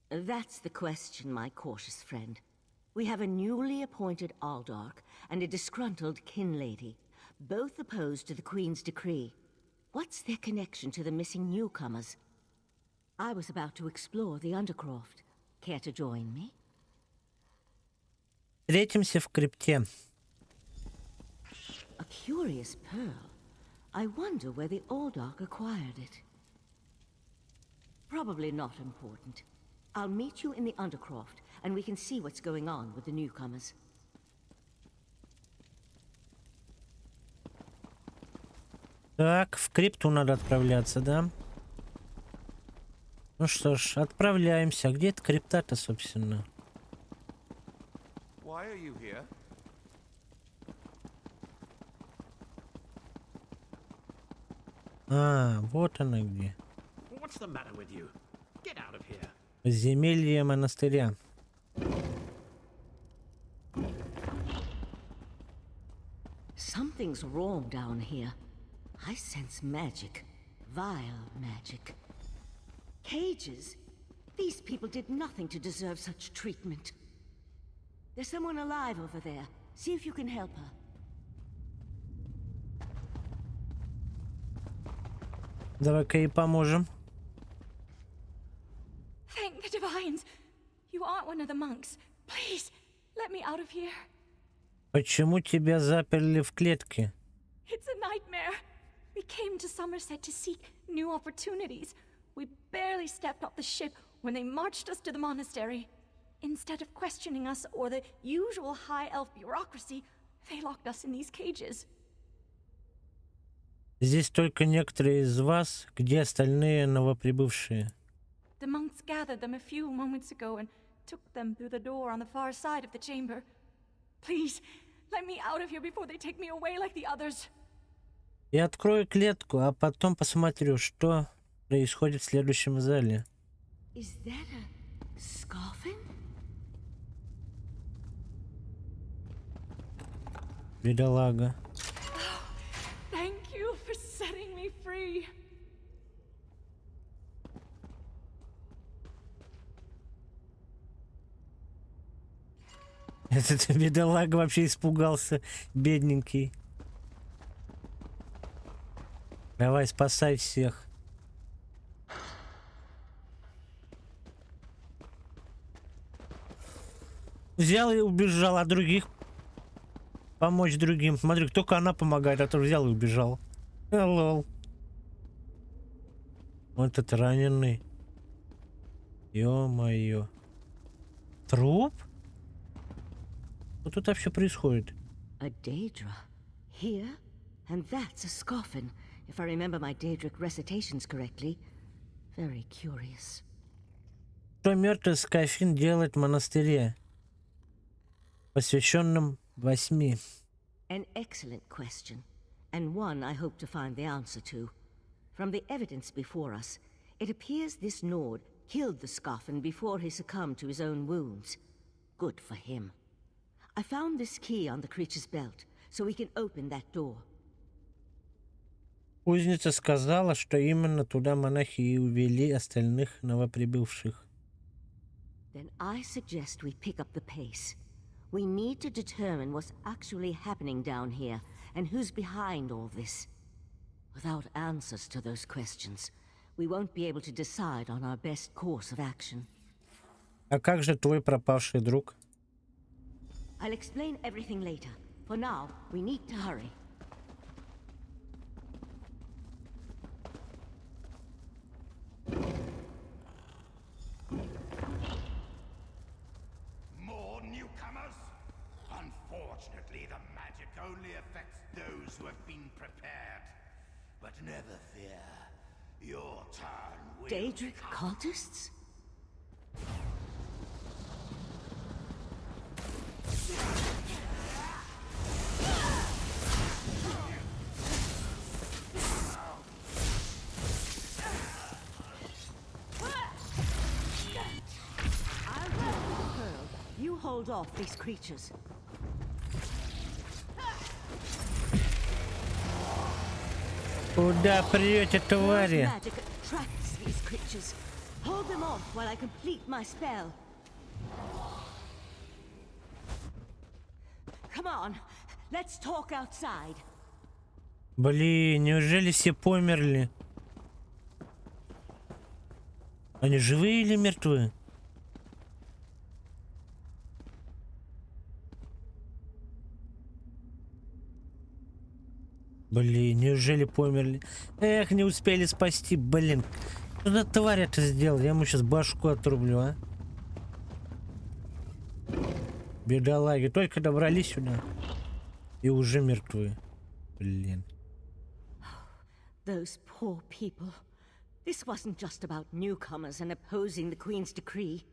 [SPEAKER 6] That's the question, my cautious friend. We have a newly appointed Aldork and a disgruntled kin lady, both opposed to the Queen's decree. What's their connection to the missing newcomers? I was about to explore the Undercroft. Care to join me?
[SPEAKER 3] Встретимся в крипте.
[SPEAKER 6] A curious pearl.
[SPEAKER 12] I wonder where the Aldark acquired it. Probably not important. I'll meet you in the Undercroft, and we can see what's going on with the newcomers.
[SPEAKER 3] Так, в крипту надо отправляться, да? Ну что ж, отправляемся. А где эта крипта-то, собственно?
[SPEAKER 5] Why are you here?
[SPEAKER 3] А, вот она где.
[SPEAKER 11] What's the matter with you? Get out of here.
[SPEAKER 3] Подземелье монастыря.
[SPEAKER 12] Something's wrong down here. I sense magic. Vile magic. Cages? These people did nothing to deserve such treatment. There's someone alive over there. See if you can help her.
[SPEAKER 3] Давай-ка ей поможем.
[SPEAKER 9] Thank the divines. You aren't one of the monks. Please, let me out of here.
[SPEAKER 3] Почему тебя заперли в клетке?
[SPEAKER 9] It's a nightmare. We came to Somerset to seek new opportunities. We barely stepped off the ship when they marched us to the monastery. Instead of questioning us or the usual high elf bureaucracy, they locked us in these cages.
[SPEAKER 3] Здесь только некоторые из вас, где остальные новоприбывшие?
[SPEAKER 9] The monks gathered them a few moments ago and took them through the door on the far side of the chamber. Please, let me out of here before they take me away like the others.
[SPEAKER 3] Я открою клетку, а потом посмотрю, что происходит в следующем зале.
[SPEAKER 12] Is that a scoffin?
[SPEAKER 3] Бедолага.
[SPEAKER 9] Thank you for setting me free.
[SPEAKER 3] Этот бедолага вообще испугался, бедненький. Давай, спасай всех. Взял и убежал, а других помочь другим. Смотри, только она помогает, а то взял и убежал. Лол. Вот этот раненый. Ё-моё. Труп? Что тут вообще происходит?
[SPEAKER 12] A Daedra. Here? And that's a scoffin, if I remember my Daedric recitations correctly. Very curious.
[SPEAKER 3] Что мертвый скафин делает в монастыре, посвященном 8?
[SPEAKER 12] An excellent question, and one I hope to find the answer to. From the evidence before us, it appears this Nord killed the Scoffin before he succumbed to his own wounds. Good for him. I found this key on the creature's belt, so we can open that door.
[SPEAKER 3] Кузница сказала, что именно туда монахи и увели остальных новоприбывших.
[SPEAKER 12] Then I suggest we pick up the pace. We need to determine what's actually happening down here, and who's behind all this. Without answers to those questions, we won't be able to decide on our best course of action.
[SPEAKER 3] А как же твой пропавший друг?
[SPEAKER 12] I'll explain everything later. For now, we need to hurry.
[SPEAKER 8] More newcomers? Unfortunately, the magic only affects those who have been prepared. But never fear. Your turn will
[SPEAKER 12] Daedric
[SPEAKER 8] come.
[SPEAKER 12] cultists? I'll grab the pearl. You hold off these creatures.
[SPEAKER 3] Куда прете, твари?
[SPEAKER 12] Magic attracts these creatures. Hold them off while I complete my spell. Come on, let's talk outside.
[SPEAKER 3] Блин, неужели все померли? Они живые или мертвы? Блин, Неужели померли? Эх, не успели спасти, блин. Что за тварь это сделал? Я ему сейчас башку отрублю, а? Бедолаги, только добрались сюда. И уже мертвы. Блин.
[SPEAKER 12] Those poor people. This wasn't just about newcomers and opposing the Queen's decree.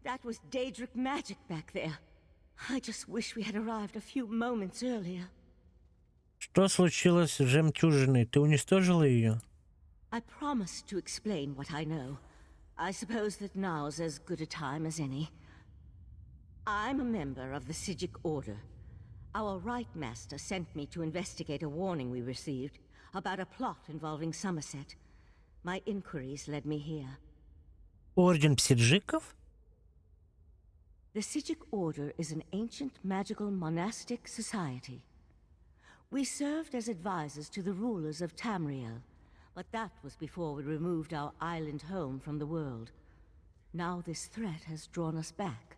[SPEAKER 12] That was Daedric magic back there. I just wish we had arrived a few moments earlier.
[SPEAKER 3] Что случилось с жемчужиной? Ты уничтожила ее?
[SPEAKER 12] I promised to explain what I know. I suppose that now's as good a time as any. I'm a member of the Sijic Order. Our Right Master sent me to investigate a warning we received about a plot involving Somerset. My inquiries led me here.
[SPEAKER 3] Орден Псиджиков?
[SPEAKER 12] The Sijic Order is an ancient magical monastic society. We served as advisors to the rulers of Tamriэль, but that was before we removed our island home from the world. Now this threat has drawn us back.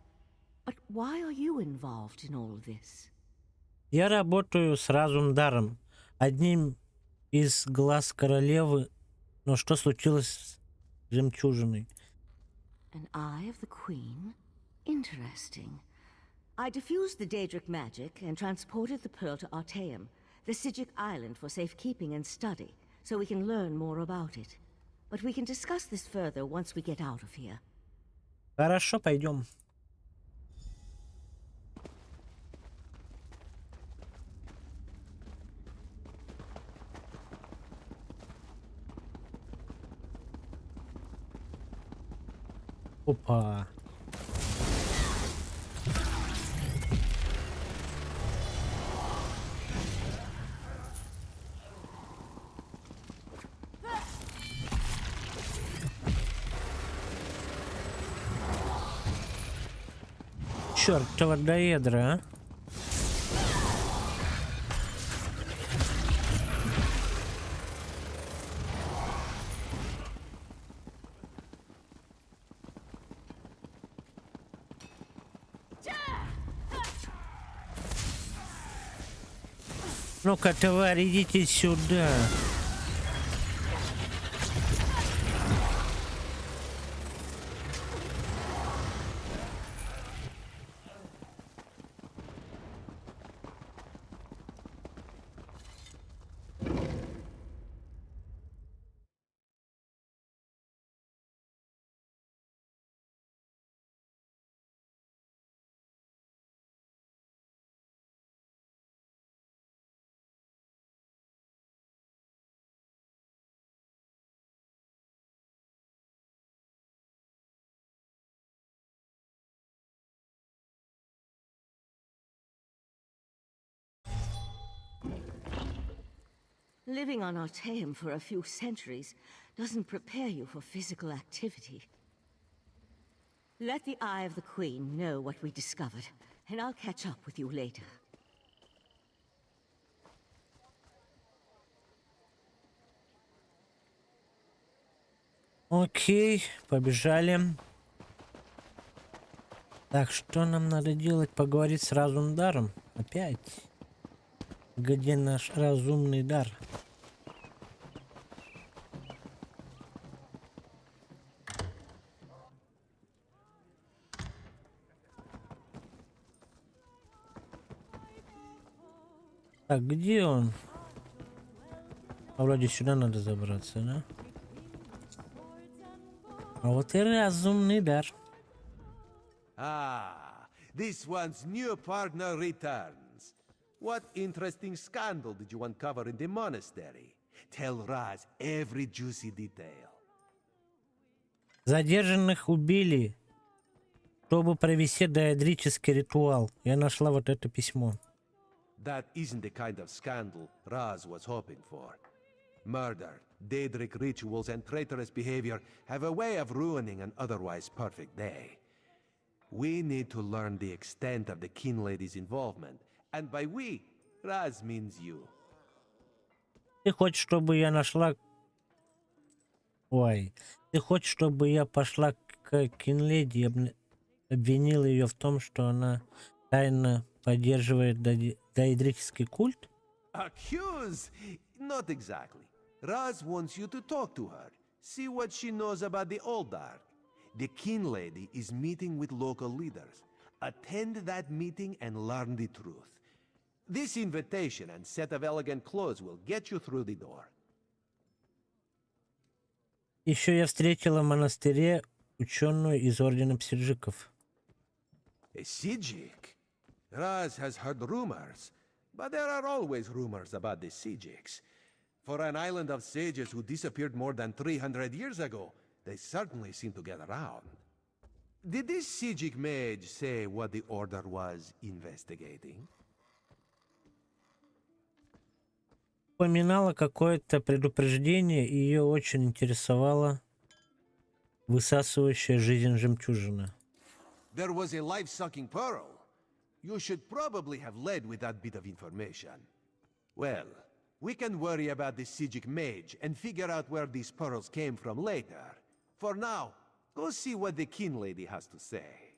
[SPEAKER 12] But why are you involved in all of this?
[SPEAKER 3] Я работаю с Разумдаром, одним из глаз королевы. Но что случилось с жемчужиной?
[SPEAKER 12] An eye of the Queen? Interesting. I diffused the Daedric magic and transported the pearl to Artaeum, the Sijic island, for safekeeping and study, so we can learn more about it. But we can discuss this further once we get out of here.
[SPEAKER 3] Хорошо, пойдем. Опа. Чёртова доедра, а? Ну-ка, тварь, идите сюда.
[SPEAKER 12] Living on Artaeum for a few centuries doesn't prepare you for physical activity. Let the Eye of the Queen know what we discovered, and I'll catch up with you later.
[SPEAKER 3] Окей, побежали. Так, что нам надо делать? Поговорить с Разумдаром? Опять? Где наш разумный дар? Так, где он? А вроде сюда надо забраться, да? А вот и разумный дар.
[SPEAKER 5] Ah, this one's new partner returns. What interesting scandal did you uncover in the monastery? Tell Raz every juicy detail.
[SPEAKER 3] Задержанных убили, чтобы провести доэдрический ритуал. Я нашла вот это письмо.
[SPEAKER 5] That isn't the kind of scandal Raz was hoping for. Murder, Daedric rituals, and traitorous behavior have a way of ruining an otherwise perfect day. We need to learn the extent of the Kin Lady's involvement, and by we, Raz means you.
[SPEAKER 3] Ты хочешь, чтобы я нашла... Ой. Ты хочешь, чтобы я пошла к Кинледи и обвинила ее в том, что она тайно поддерживает доэдрический культ?
[SPEAKER 5] Accuse? Not exactly. Raz wants you to talk to her. See what she knows about the Oldark. The King Lady is meeting with local leaders. Attend that meeting and learn the truth. This invitation and set of elegant clothes will get you through the door.
[SPEAKER 3] Еще я встретила в монастыре ученую из Ордена Псиджиков.
[SPEAKER 5] A Sijik? Raz has heard rumors, but there are always rumors about the Sijiks. For an island of sages who disappeared more than 300 years ago, they certainly seem to get around. Did this Sijik mage say what the Order was investigating?
[SPEAKER 3] Упоминала какое-то предупреждение, и ее очень интересовала высасывающая жизнь жемчужина.
[SPEAKER 5] There was a life-sucking pearl. You should probably have led with that bit of information. Well, we can worry about the Sijik mage and figure out where these pearls came from later. For now, go see what the King Lady has to say.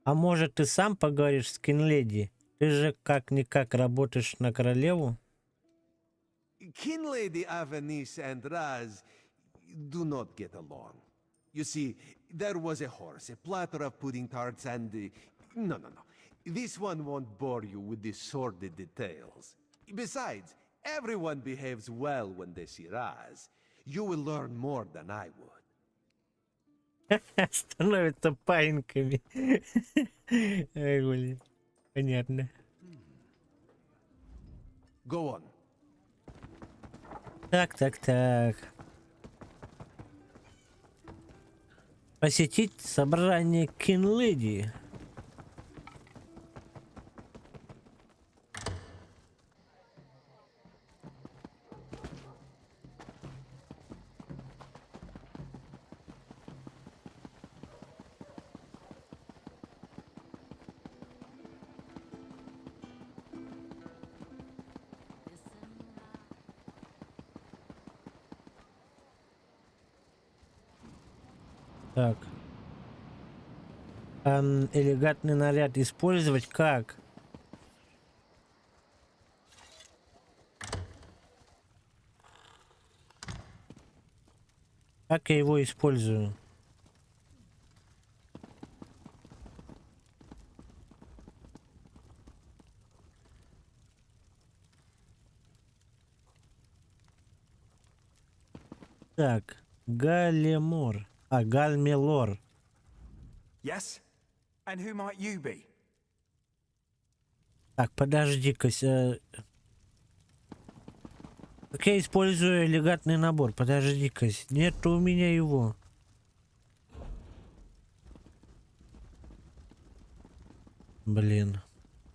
[SPEAKER 3] А может, ты сам поговоришь с Кинледи? Ты же как-никак работаешь на королеву?
[SPEAKER 5] King Lady Avanis and Raz do not get along. You see, there was a horse, a platter of pudding tarts, and... No. This one won't bore you with the sordid details. Besides, everyone behaves well when they see Raz. You will learn more than I would.
[SPEAKER 3] Становятся паиньками. Ай, блин. Понятно.
[SPEAKER 5] Go on.
[SPEAKER 3] Так. Посетить собрание Кинледи. Так. Элегантный наряд использовать как? Как я его использую? Так, Галемор. Гальмелор.
[SPEAKER 13] Yes? And who might you be?
[SPEAKER 3] Так, подожди-ка. Как я использую элегантный набор? Подожди-ка. Нет у меня его. Блин.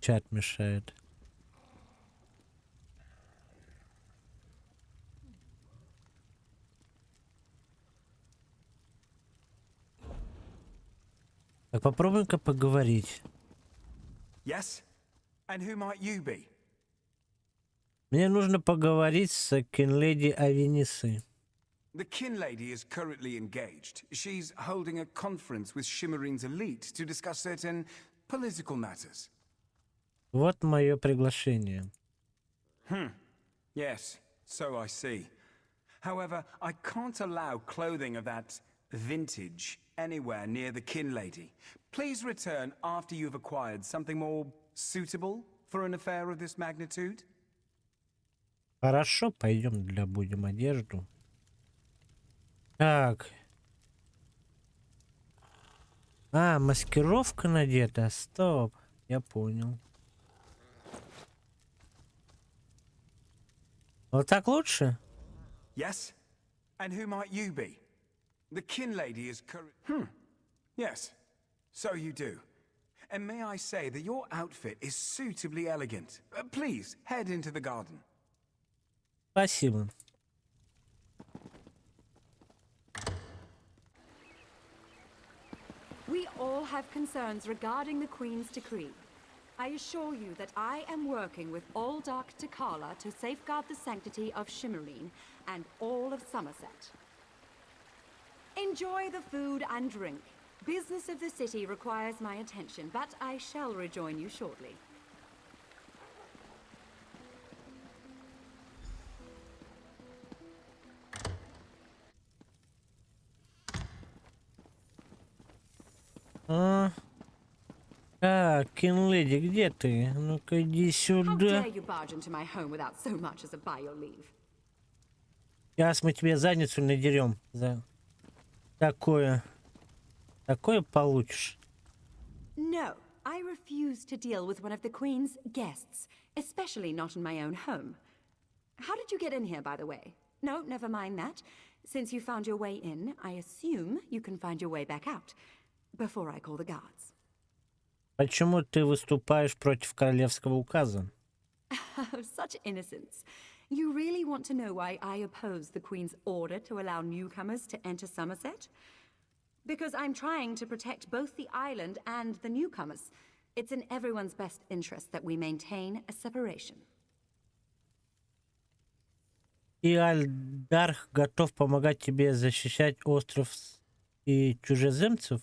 [SPEAKER 3] Чат мешает. Так, попробуем-ка поговорить.
[SPEAKER 13] Yes? And who might you be?
[SPEAKER 3] Мне нужно поговорить с Кинледи Авенисы.
[SPEAKER 13] The Kin Lady is currently engaged. She's holding a conference with Shimmerine's elite to discuss certain political matters.
[SPEAKER 3] Вот мое приглашение.
[SPEAKER 13] Yes, so I see. However, I can't allow clothing of that vintage anywhere near the Kin Lady. Please return after you've acquired something more suitable for an affair of this magnitude.
[SPEAKER 3] Хорошо, пойдем добудем одежду. Так. Маскировка надета. Стоп. Я понял. Вот так лучше?
[SPEAKER 13] Yes? And who might you be? The Kin Lady is Yes, so you do. And may I say that your outfit is suitably elegant. Please, head into the garden.
[SPEAKER 3] Спасибо.
[SPEAKER 14] We all have concerns regarding the Queen's decree. I assure you that I am working with all Dark Takala to safeguard the sanctity of Shimmerine and all of Somerset. Enjoy the food and drink. Business of the city requires my attention, but I shall rejoin you shortly.
[SPEAKER 3] А? Так, Кинледи, где ты? Ну-ка, иди
[SPEAKER 14] How
[SPEAKER 3] сюда.
[SPEAKER 14] dare you barge into my home without so much as a by your leave?
[SPEAKER 3] Сейчас мы тебе задницу надерем за такое. Такое получишь.
[SPEAKER 14] No, I refuse to deal with one of the Queen's guests, especially not in my own home. How did you get in here, by the way? No, never mind that. Since you found your way in, I assume you can find your way back out, before I call the guards.
[SPEAKER 3] Почему ты выступаешь против королевского указа?
[SPEAKER 14] Such innocence. You really want to know why I oppose the Queen's order to allow newcomers to enter Somerset? Because I'm trying to protect both the island and the newcomers. It's in everyone's best interest that we maintain a separation.
[SPEAKER 3] И Альдарх готов помогать тебе защищать остров и чужеземцев?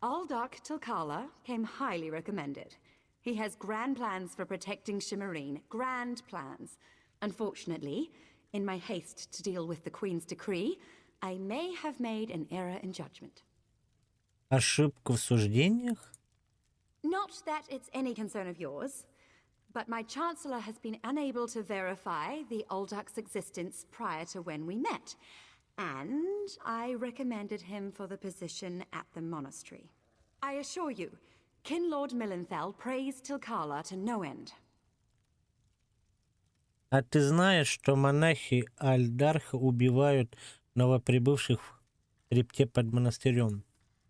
[SPEAKER 14] Aldark Tilkala came highly recommended. He has grand plans for protecting Shimmerine. Grand plans. Unfortunately, in my haste to deal with the Queen's decree, I may have made an error in judgment.
[SPEAKER 3] Ошибка в суждениях?
[SPEAKER 14] Not that it's any concern of yours, but my Chancellor has been unable to verify the Aldark's existence prior to when we met, and I recommended him for the position at the monastery. I assure you, Kinlord Millenthal praised Tilkala to no end.
[SPEAKER 3] А ты знаешь, что монахи Альдарха убивают новоприбывших в хребте под монастырем?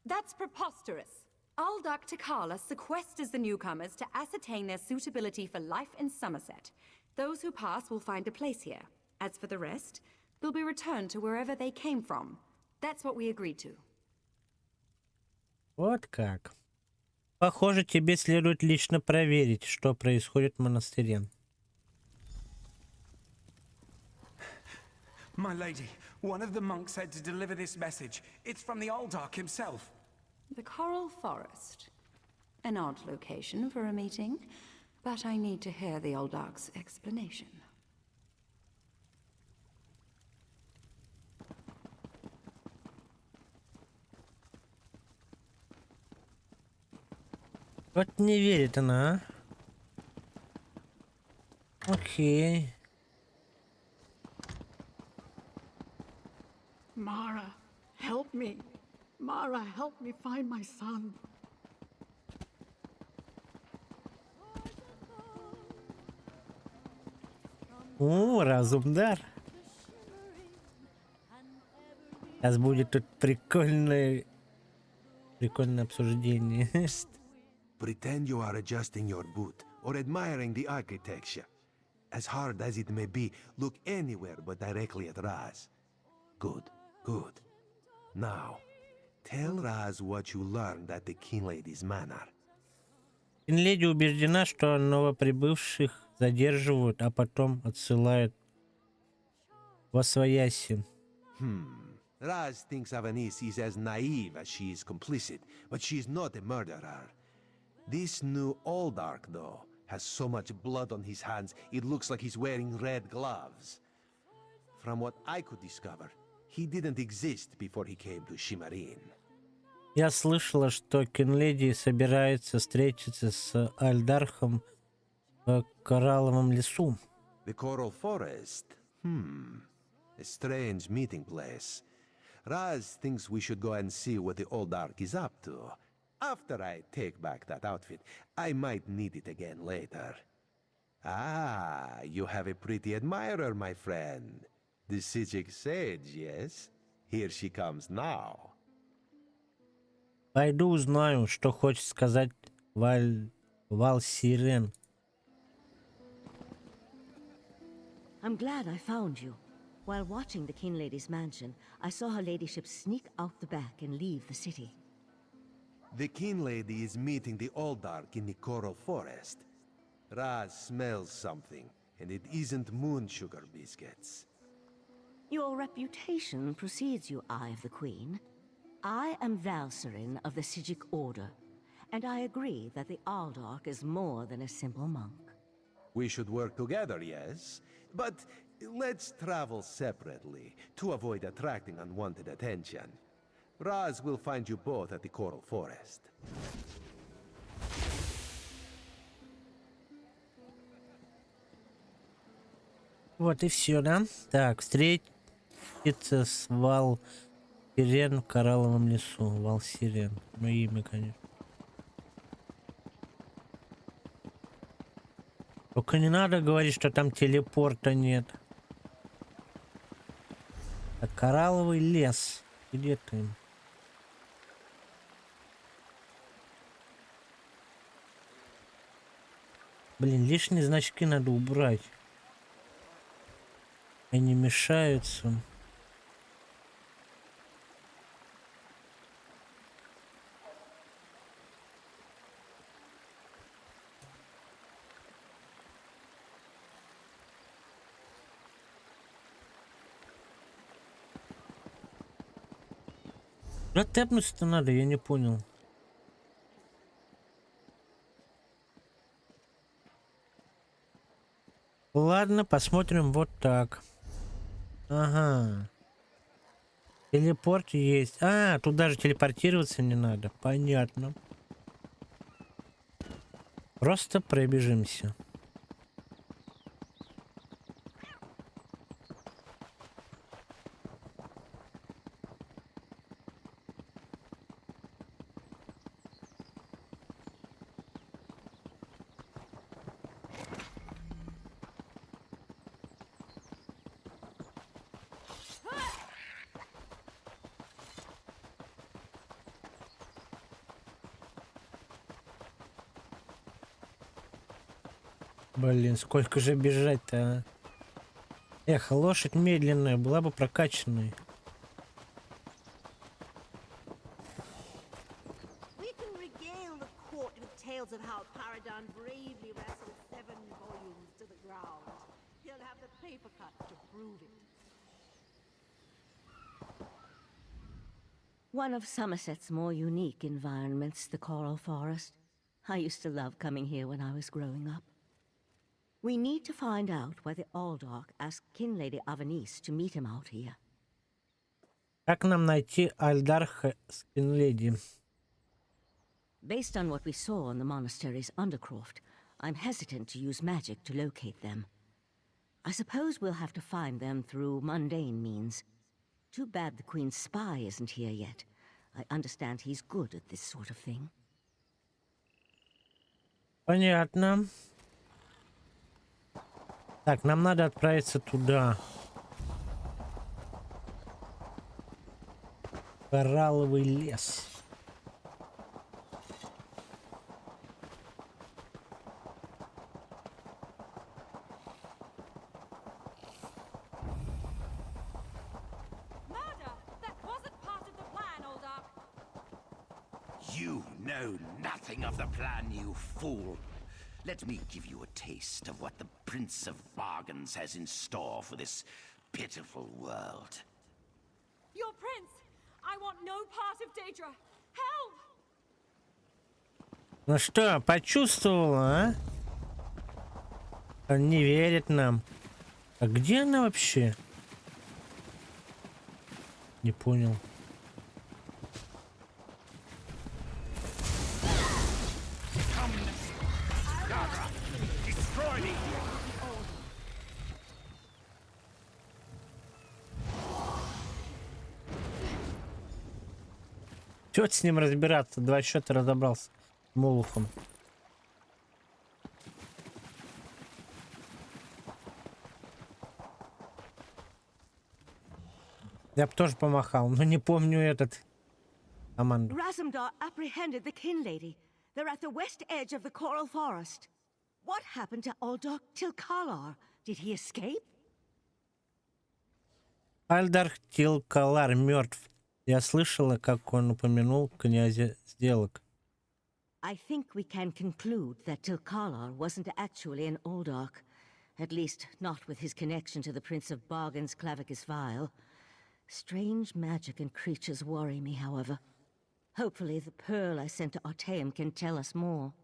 [SPEAKER 14] That's preposterous. Aldark Tikala sequesters the newcomers to ascertain their suitability for life in Somerset. Those who pass will find a place here. As for the rest, they'll be returned to wherever they came from. That's what we agreed to.
[SPEAKER 3] Вот как. Похоже, тебе следует лично проверить, что происходит в монастыре.
[SPEAKER 13] My lady, one of the monks said to deliver this message. It's from the Aldark himself.
[SPEAKER 14] The Coral Forest. An odd location for a meeting, but I need to hear the Aldark's explanation.
[SPEAKER 3] Вот не верит она, а? Окей.
[SPEAKER 15] Mara, help me. Mara, help me find my son.
[SPEAKER 3] О, разум-дар. Сейчас будет тут прикольное обсуждение.
[SPEAKER 5] Pretend you are adjusting your boot or admiring the architecture. As hard as it may be, look anywhere but directly at Raz. Good, good. Now, tell Raz what you learned at the King Lady's manor.
[SPEAKER 3] Леди убеждена, что новоприбывших задерживают, а потом отсылают восвояси.
[SPEAKER 5] Raz thinks Avanis is as naive as she is complicit, but she's not a murderer. This new Aldark, though, has so much blood on his hands, it looks like he's wearing red gloves. From what I could discover, he didn't exist before he came to Shimmerine.
[SPEAKER 3] Я слышала, что Кинледи собирается встретиться с Альдархом в Коралловом лесу.
[SPEAKER 5] The Coral Forest? A strange meeting place. Raz thinks we should go and see what the Aldark is up to. After I take back that outfit, I might need it again later. Ah, you have a pretty admirer, my friend. The Sijic Sage, yes? Here she comes now.
[SPEAKER 3] Пойду узнаю, что хочет сказать Вал-Сирен.
[SPEAKER 12] I'm glad I found you. While watching the King Lady's mansion, I saw her ladyship sneak out the back and leave the city.
[SPEAKER 5] The King Lady is meeting the Aldark in the Coral Forest. Raz smells something, and it isn't moon sugar biscuits.
[SPEAKER 12] Your reputation precedes you, Eye of the Queen. I am Valserin of the Sijic Order, and I agree that the Aldark is more than a simple monk.
[SPEAKER 5] We should work together, yes? But let's travel separately to avoid attracting unwanted attention. Raz will find you both at the Coral Forest.
[SPEAKER 3] Вот и все, да? Так, встретиться с Вал Сирен в Коралловом лесу. Вал Сирен. Мое имя, конечно. Только не надо говорить, что там телепорта нет. Так, Коралловый лес. Где ты? Блин, лишние значки надо убрать. Они мешаются. Куда тэпнуться-то надо, я не понял. Ладно, посмотрим вот так. Ага. Телепорт есть. А, тут даже телепортироваться не надо. Понятно. Просто пробежимся. Блин, сколько же бежать-то, а? Эх, лошадь медленная, была бы прокачанной.
[SPEAKER 12] One of Somerset's more unique environments, the Coral Forest. I used to love coming here when I was growing up. We need to find out why the Aldark asked King Lady Avanice to meet him out here.
[SPEAKER 3] Как нам найти Альдарха с Кинледи?
[SPEAKER 12] Based on what we saw in the monastery's undercroft, I'm hesitant to use magic to locate them. I suppose we'll have to find them through mundane means. Too bad the Queen's spy isn't here yet. I understand he's good at this sort of thing.
[SPEAKER 3] Понятно. Так, нам надо отправиться туда. Коралловый лес.
[SPEAKER 8] You know nothing of the plan, you fool. Let me give you a taste of what the Prince of Bargains has in store for this pitiful world.
[SPEAKER 9] Your prince! I want no part of Daedra! Help!
[SPEAKER 3] Ну что, почувствовала, а? Он не верит нам. А где она вообще? Не понял. Чё с ним разбираться? Два счета разобрался. Молохом. Я бы тоже помахал, но не помню этот команду.
[SPEAKER 12] Razumdar apprehended the Kin Lady. They're at the west edge of the Coral Forest. What happened to Aldark Tilkalar? Did he escape?
[SPEAKER 3] Альдарх Тилкалар мертв. Я слышала, как он упомянул князя сделок.
[SPEAKER 12] I think we can conclude that Tilkalar wasn't actually an Aldark. At least, not with his connection to the Prince of Bargain's Clavicus Vial. Strange magic and creatures worry me, however. Hopefully the pearl I sent to Artaeum can tell us more.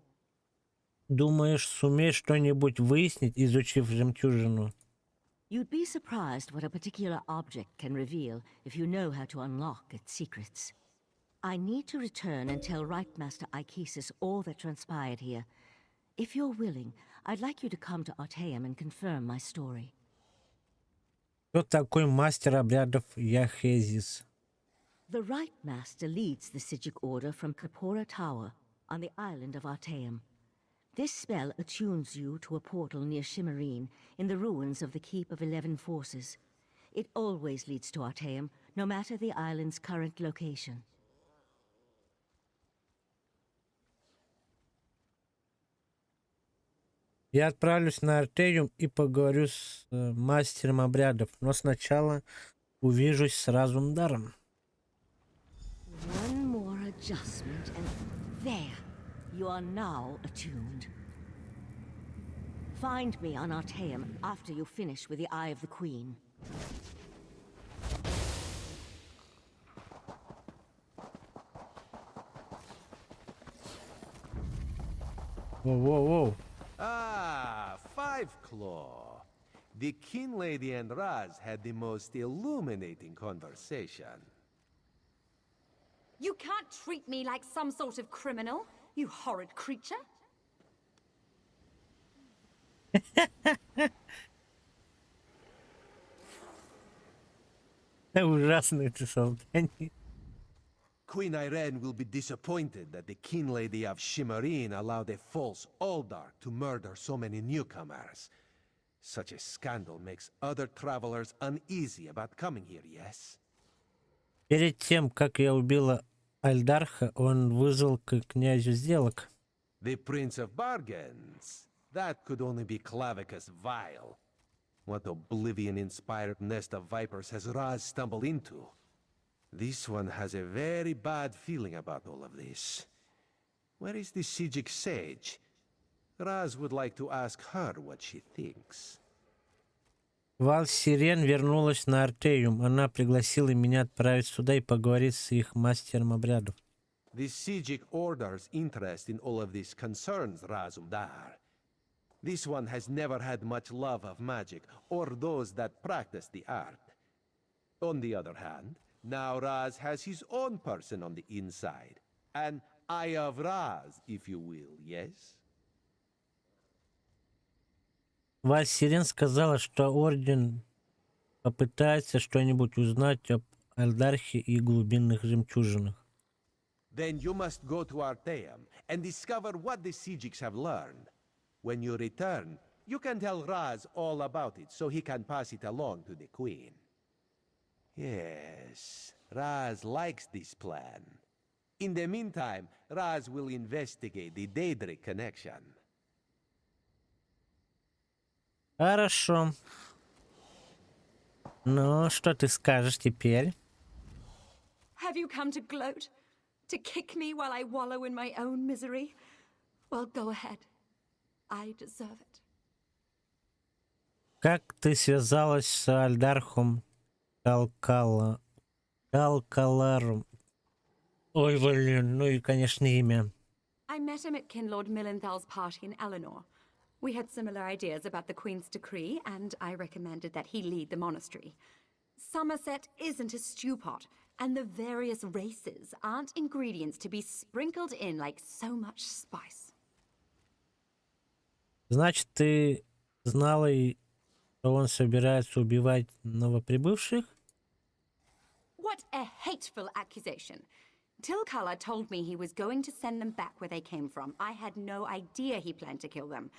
[SPEAKER 3] Думаешь, сумеешь что-нибудь выяснить, изучив жемчужину?
[SPEAKER 12] You'd be surprised what a particular object can reveal if you know how to unlock its secrets. I need to return and tell Right Master Ikesis all that transpired here. If you're willing, I'd like you to come to Artaeum and confirm my story.
[SPEAKER 3] Кто такой мастер обрядов Яхезис?
[SPEAKER 12] The Right Master leads the Sijic Order from Kapora Tower on the island of Artaeum. This spell attunes you to a portal near Shimmerine in the ruins of the Keep of 11 Forces. It always leads to Artaeum, no matter the island's current location.
[SPEAKER 3] Я отправлюсь на Артериум и поговорю с мастером обрядов, но сначала увижусь с Разумдаром.
[SPEAKER 12] One more adjustment and there, you are now attuned. Find me on Artaeum after you finish with the Eye of the Queen.
[SPEAKER 3] Воу-воу-воу.
[SPEAKER 5] Ah, Five Claw. The King Lady and Raz had the most illuminating conversation.
[SPEAKER 14] You can't treat me like some sort of criminal, you horrid creature.
[SPEAKER 3] Ужасное ты создание.
[SPEAKER 5] Queen Irene will be disappointed that the King Lady of Shimmerine allowed a false Aldark to murder so many newcomers. Such a scandal makes other travelers uneasy about coming here, yes?
[SPEAKER 3] Перед тем, как я убила Альдарха, он вызвал к князю сделок.
[SPEAKER 5] The Prince of Bargains. That could only be Clavicus Vile. What oblivion-inspired nest of vipers has Raz stumbled into? This one has a very bad feeling about all of this. Where is the Sijic sage? Raz would like to ask her what she thinks.
[SPEAKER 3] Вал Сирен вернулась на Артериум. Она пригласила меня отправиться сюда и поговорить с их мастером обрядов.
[SPEAKER 5] The Sijic Order's interest in all of this concerns Razumdar. This one has never had much love of magic, or those that practice the art. On the other hand, now Raz has his own person on the inside. An Eye of Raz, if you will, yes?
[SPEAKER 3] Вал Сирен сказала, что Орден попытается что-нибудь узнать об Альдархе и глубинных жемчужинах.
[SPEAKER 5] Then you must go to Artaeum and discover what the Sijics have learned. When you return, you can tell Raz all about it so he can pass it along to the Queen. Yes, Raz likes this plan. In the meantime, Raz will investigate the Daedric connection.
[SPEAKER 3] Хорошо. Ну, что ты скажешь теперь?
[SPEAKER 14] Have you come to gloat? To kick me while I wallow in my own misery? Well, go ahead. I deserve it.
[SPEAKER 3] Как ты связалась с Альдархом Талкаларом? Ой, блин, ну и, конечно, имя.
[SPEAKER 14] I met him at Kinlord Millenthal's party in Eleanor. We had similar ideas about the Queen's decree, and I recommended that he lead the monastery. Somerset isn't a stew pot, and the various races aren't ingredients to be sprinkled in like so much spice.
[SPEAKER 3] Значит, ты знала, что он собирается убивать новоприбывших?
[SPEAKER 14] What a hateful accusation. Tilkala told me he was going to send them back where they came from. I had no idea he planned to kill them.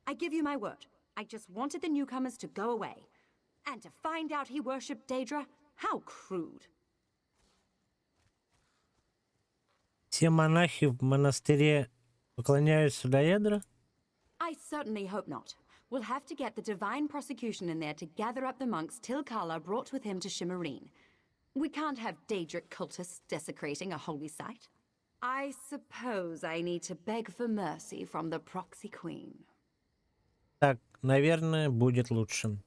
[SPEAKER 14] I give you my word. I just wanted the newcomers to go away. And to find out he worshipped Daedra? How crude.
[SPEAKER 3] Все монахи в монастыре поклоняются Daedra?
[SPEAKER 14] I certainly hope not. We'll have to get the divine prosecution in there to gather up the monks Tilkala brought with him to Shimmerine. We can't have Daedric cultists desecrating a holy site. I suppose I need to beg for mercy from the proxy queen.
[SPEAKER 3] Так, наверное, будет лучше.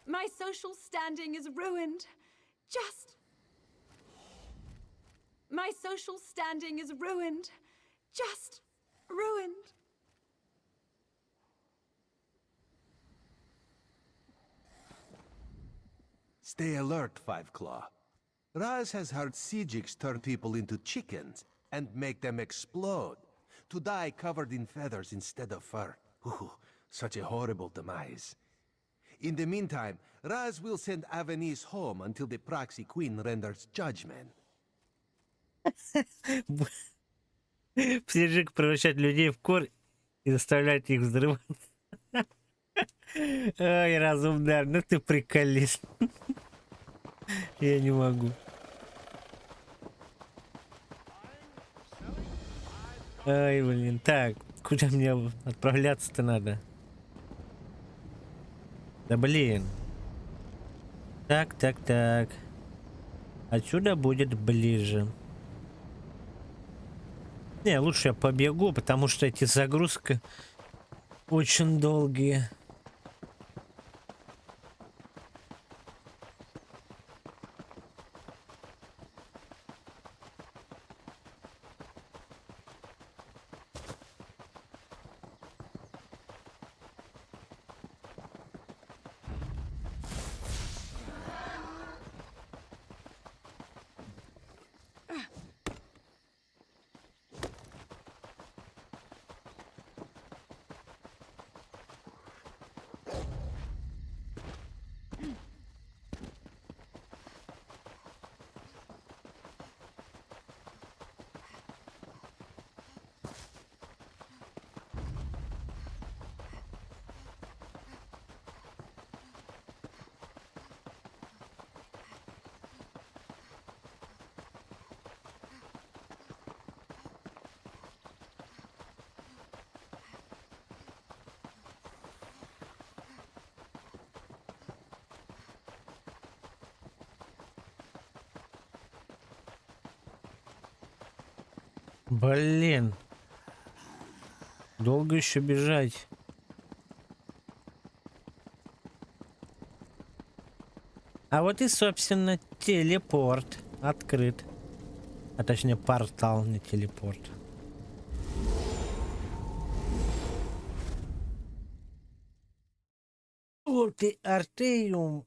[SPEAKER 14] My social standing is ruined. My social standing is ruined. Just ruined.
[SPEAKER 5] Stay alert, Five Claw. Raz has heard Siegiks turn people into chickens and make them explode, to die covered in feathers instead of fur. Ooh, such a horrible demise. In the meantime, Raz will send Avenice home until the proxy queen renders judgment.
[SPEAKER 3] Псижик превращает людей в кор и заставляет их взрываться. Ой, разумный, ну ты приколист. Я не могу. Ой, блин. Так, куда мне отправляться-то надо? Да блин. Так. Отсюда будет ближе. Не, лучше я побегу, потому что эти загрузки очень долгие. Блин. Долго еще бежать. А вот и, собственно, телепорт открыт. А точнее, портал, не телепорт. Вот и Артеиум.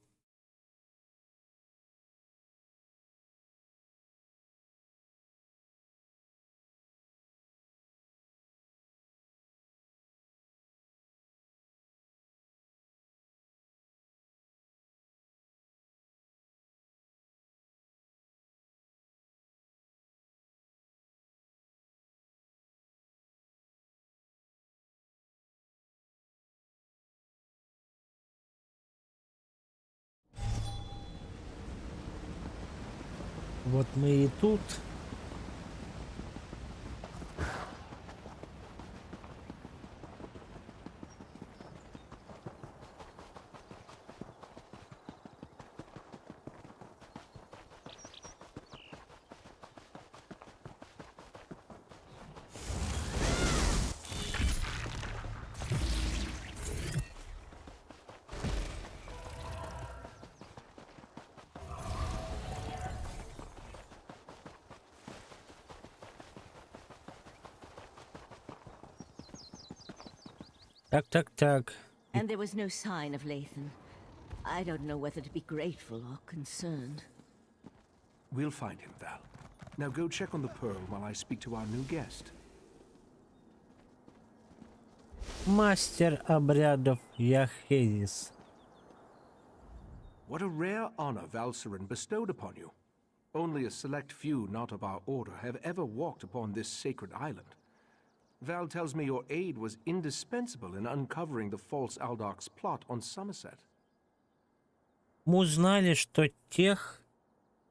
[SPEAKER 3] Вот мы и тут. Так.
[SPEAKER 12] And there was no sign of Lathan. I don't know whether to be grateful or concerned.
[SPEAKER 10] We'll find him, Val. Now go check on the Pearl while I speak to our new guest.
[SPEAKER 3] Мастер обрядов Яхезис.
[SPEAKER 10] What a rare honor Valcerin bestowed upon you. Only a select few not of our order have ever walked upon this sacred island. Val tells me your aid was indispensable in uncovering the false Aldach's plot on Somerset.
[SPEAKER 3] Мы узнали, что тех,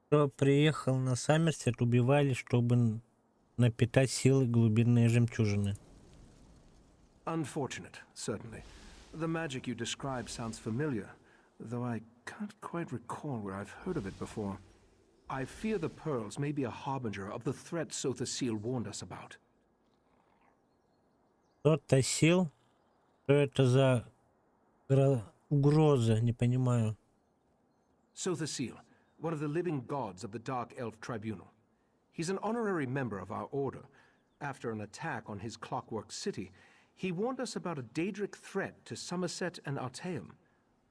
[SPEAKER 3] кто приехал на Саммерсет, убивали, чтобы напитать силы глубинные жемчужины.
[SPEAKER 10] Unfortunate, certainly. The magic you describe sounds familiar, though I can't quite recall where I've heard of it before. I fear the pearls may be a harbinger of the threat Sothasil warned us about.
[SPEAKER 3] Сотасил? Что это за угроза? Не понимаю.
[SPEAKER 10] Sothasil, one of the living gods of the Dark Elf Tribunal. He's an honorary member of our order. After an attack on his clockwork city, he warned us about a Daedric threat to Somerset and Artaeum.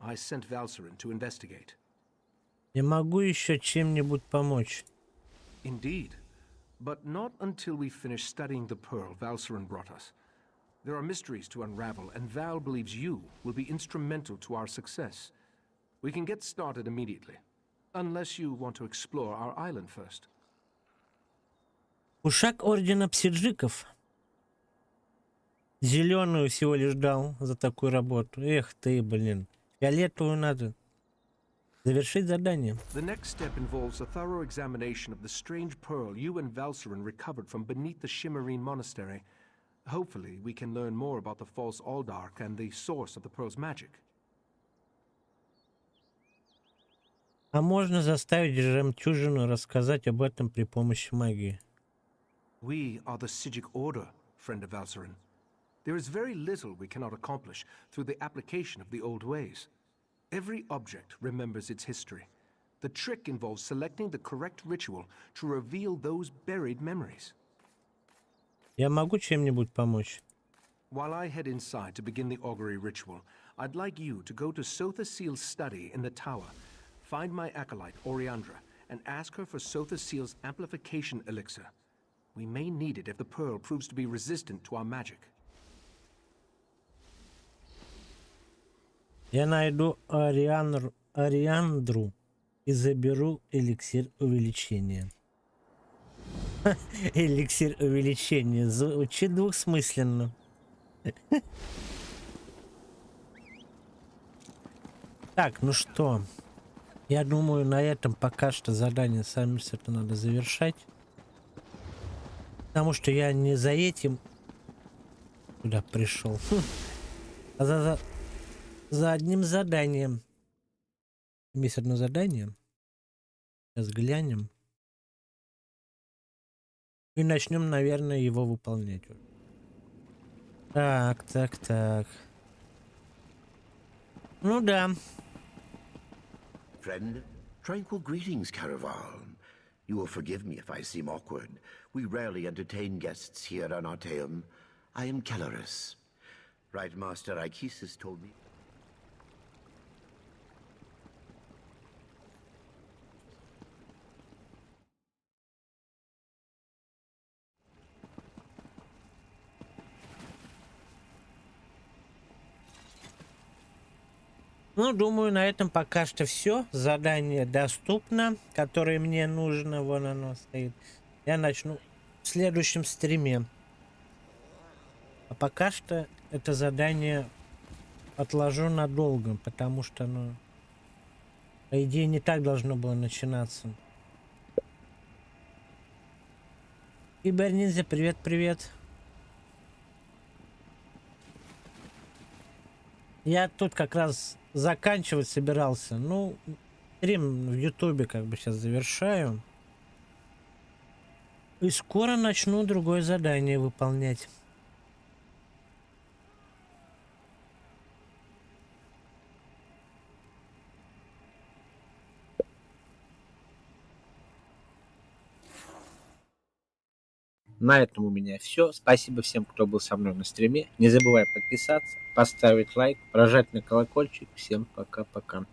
[SPEAKER 10] I sent Valcerin to investigate.
[SPEAKER 3] Я могу еще чем-нибудь помочь.
[SPEAKER 10] Indeed, but not until we finish studying the pearl Valcerin brought us. There are mysteries to unravel, and Val believes you will be instrumental to our success. We can get started immediately, unless you want to explore our island first.
[SPEAKER 3] Ушак ордена псиджиков. Зеленую всего лишь дал за такую работу. Эх ты, блин. Фиолетовую надо. Завершить задание.
[SPEAKER 10] The next step involves a thorough examination of the strange pearl you and Valcerin recovered from beneath the Shimmerine Monastery. Hopefully, we can learn more about the false Aldark and the source of the pearl's magic.
[SPEAKER 3] А можно заставить жемчужину рассказать об этом при помощи магии.
[SPEAKER 10] We are the Sijic Order, friend of Valcerin. There is very little we cannot accomplish through the application of the old ways. Every object remembers its history. The trick involves selecting the correct ritual to reveal those buried memories.
[SPEAKER 3] Я могу чем-нибудь помочь?
[SPEAKER 10] While I head inside to begin the augury ritual, I'd like you to go to Sotha Seal's study in the tower, find my acolyte, Oriandra, and ask her for Sotha Seal's amplification elixir. We may need it if the pearl proves to be resistant to our magic.
[SPEAKER 3] Я найду Ориандру и заберу эликсир увеличения. Эликсир увеличения. Звучит двухсмысленно. Так, ну что? Я думаю, на этом пока что задание самерсета надо завершать. Потому что я не за этим туда пришел. А за одним заданием. Есть одно задание. Сейчас глянем. И начнем, наверное, его выполнять. Так. Ну да.
[SPEAKER 16] Friend, tranquil greetings, Caraval. You will forgive me if I seem awkward. We rarely entertain guests here on Arteum. I am Kellerus. Right Master Ikisis told me...
[SPEAKER 3] Ну, думаю, на этом пока что все. Задание доступно, которое мне нужно. Вон оно стоит. Я начну в следующем стриме. А пока что это задание отложу надолго, потому что, ну, по идее, не так должно было начинаться. Киберниндзя, привет. Я тут как раз заканчивать собирался. Ну, стрим в Ютубе как бы сейчас завершаю. И скоро начну другое задание выполнять.
[SPEAKER 2] На этом у меня все. Спасибо всем, кто был со мной на стриме. Не забывай подписаться, поставить лайк, прожать на колокольчик. Всем пока-пока.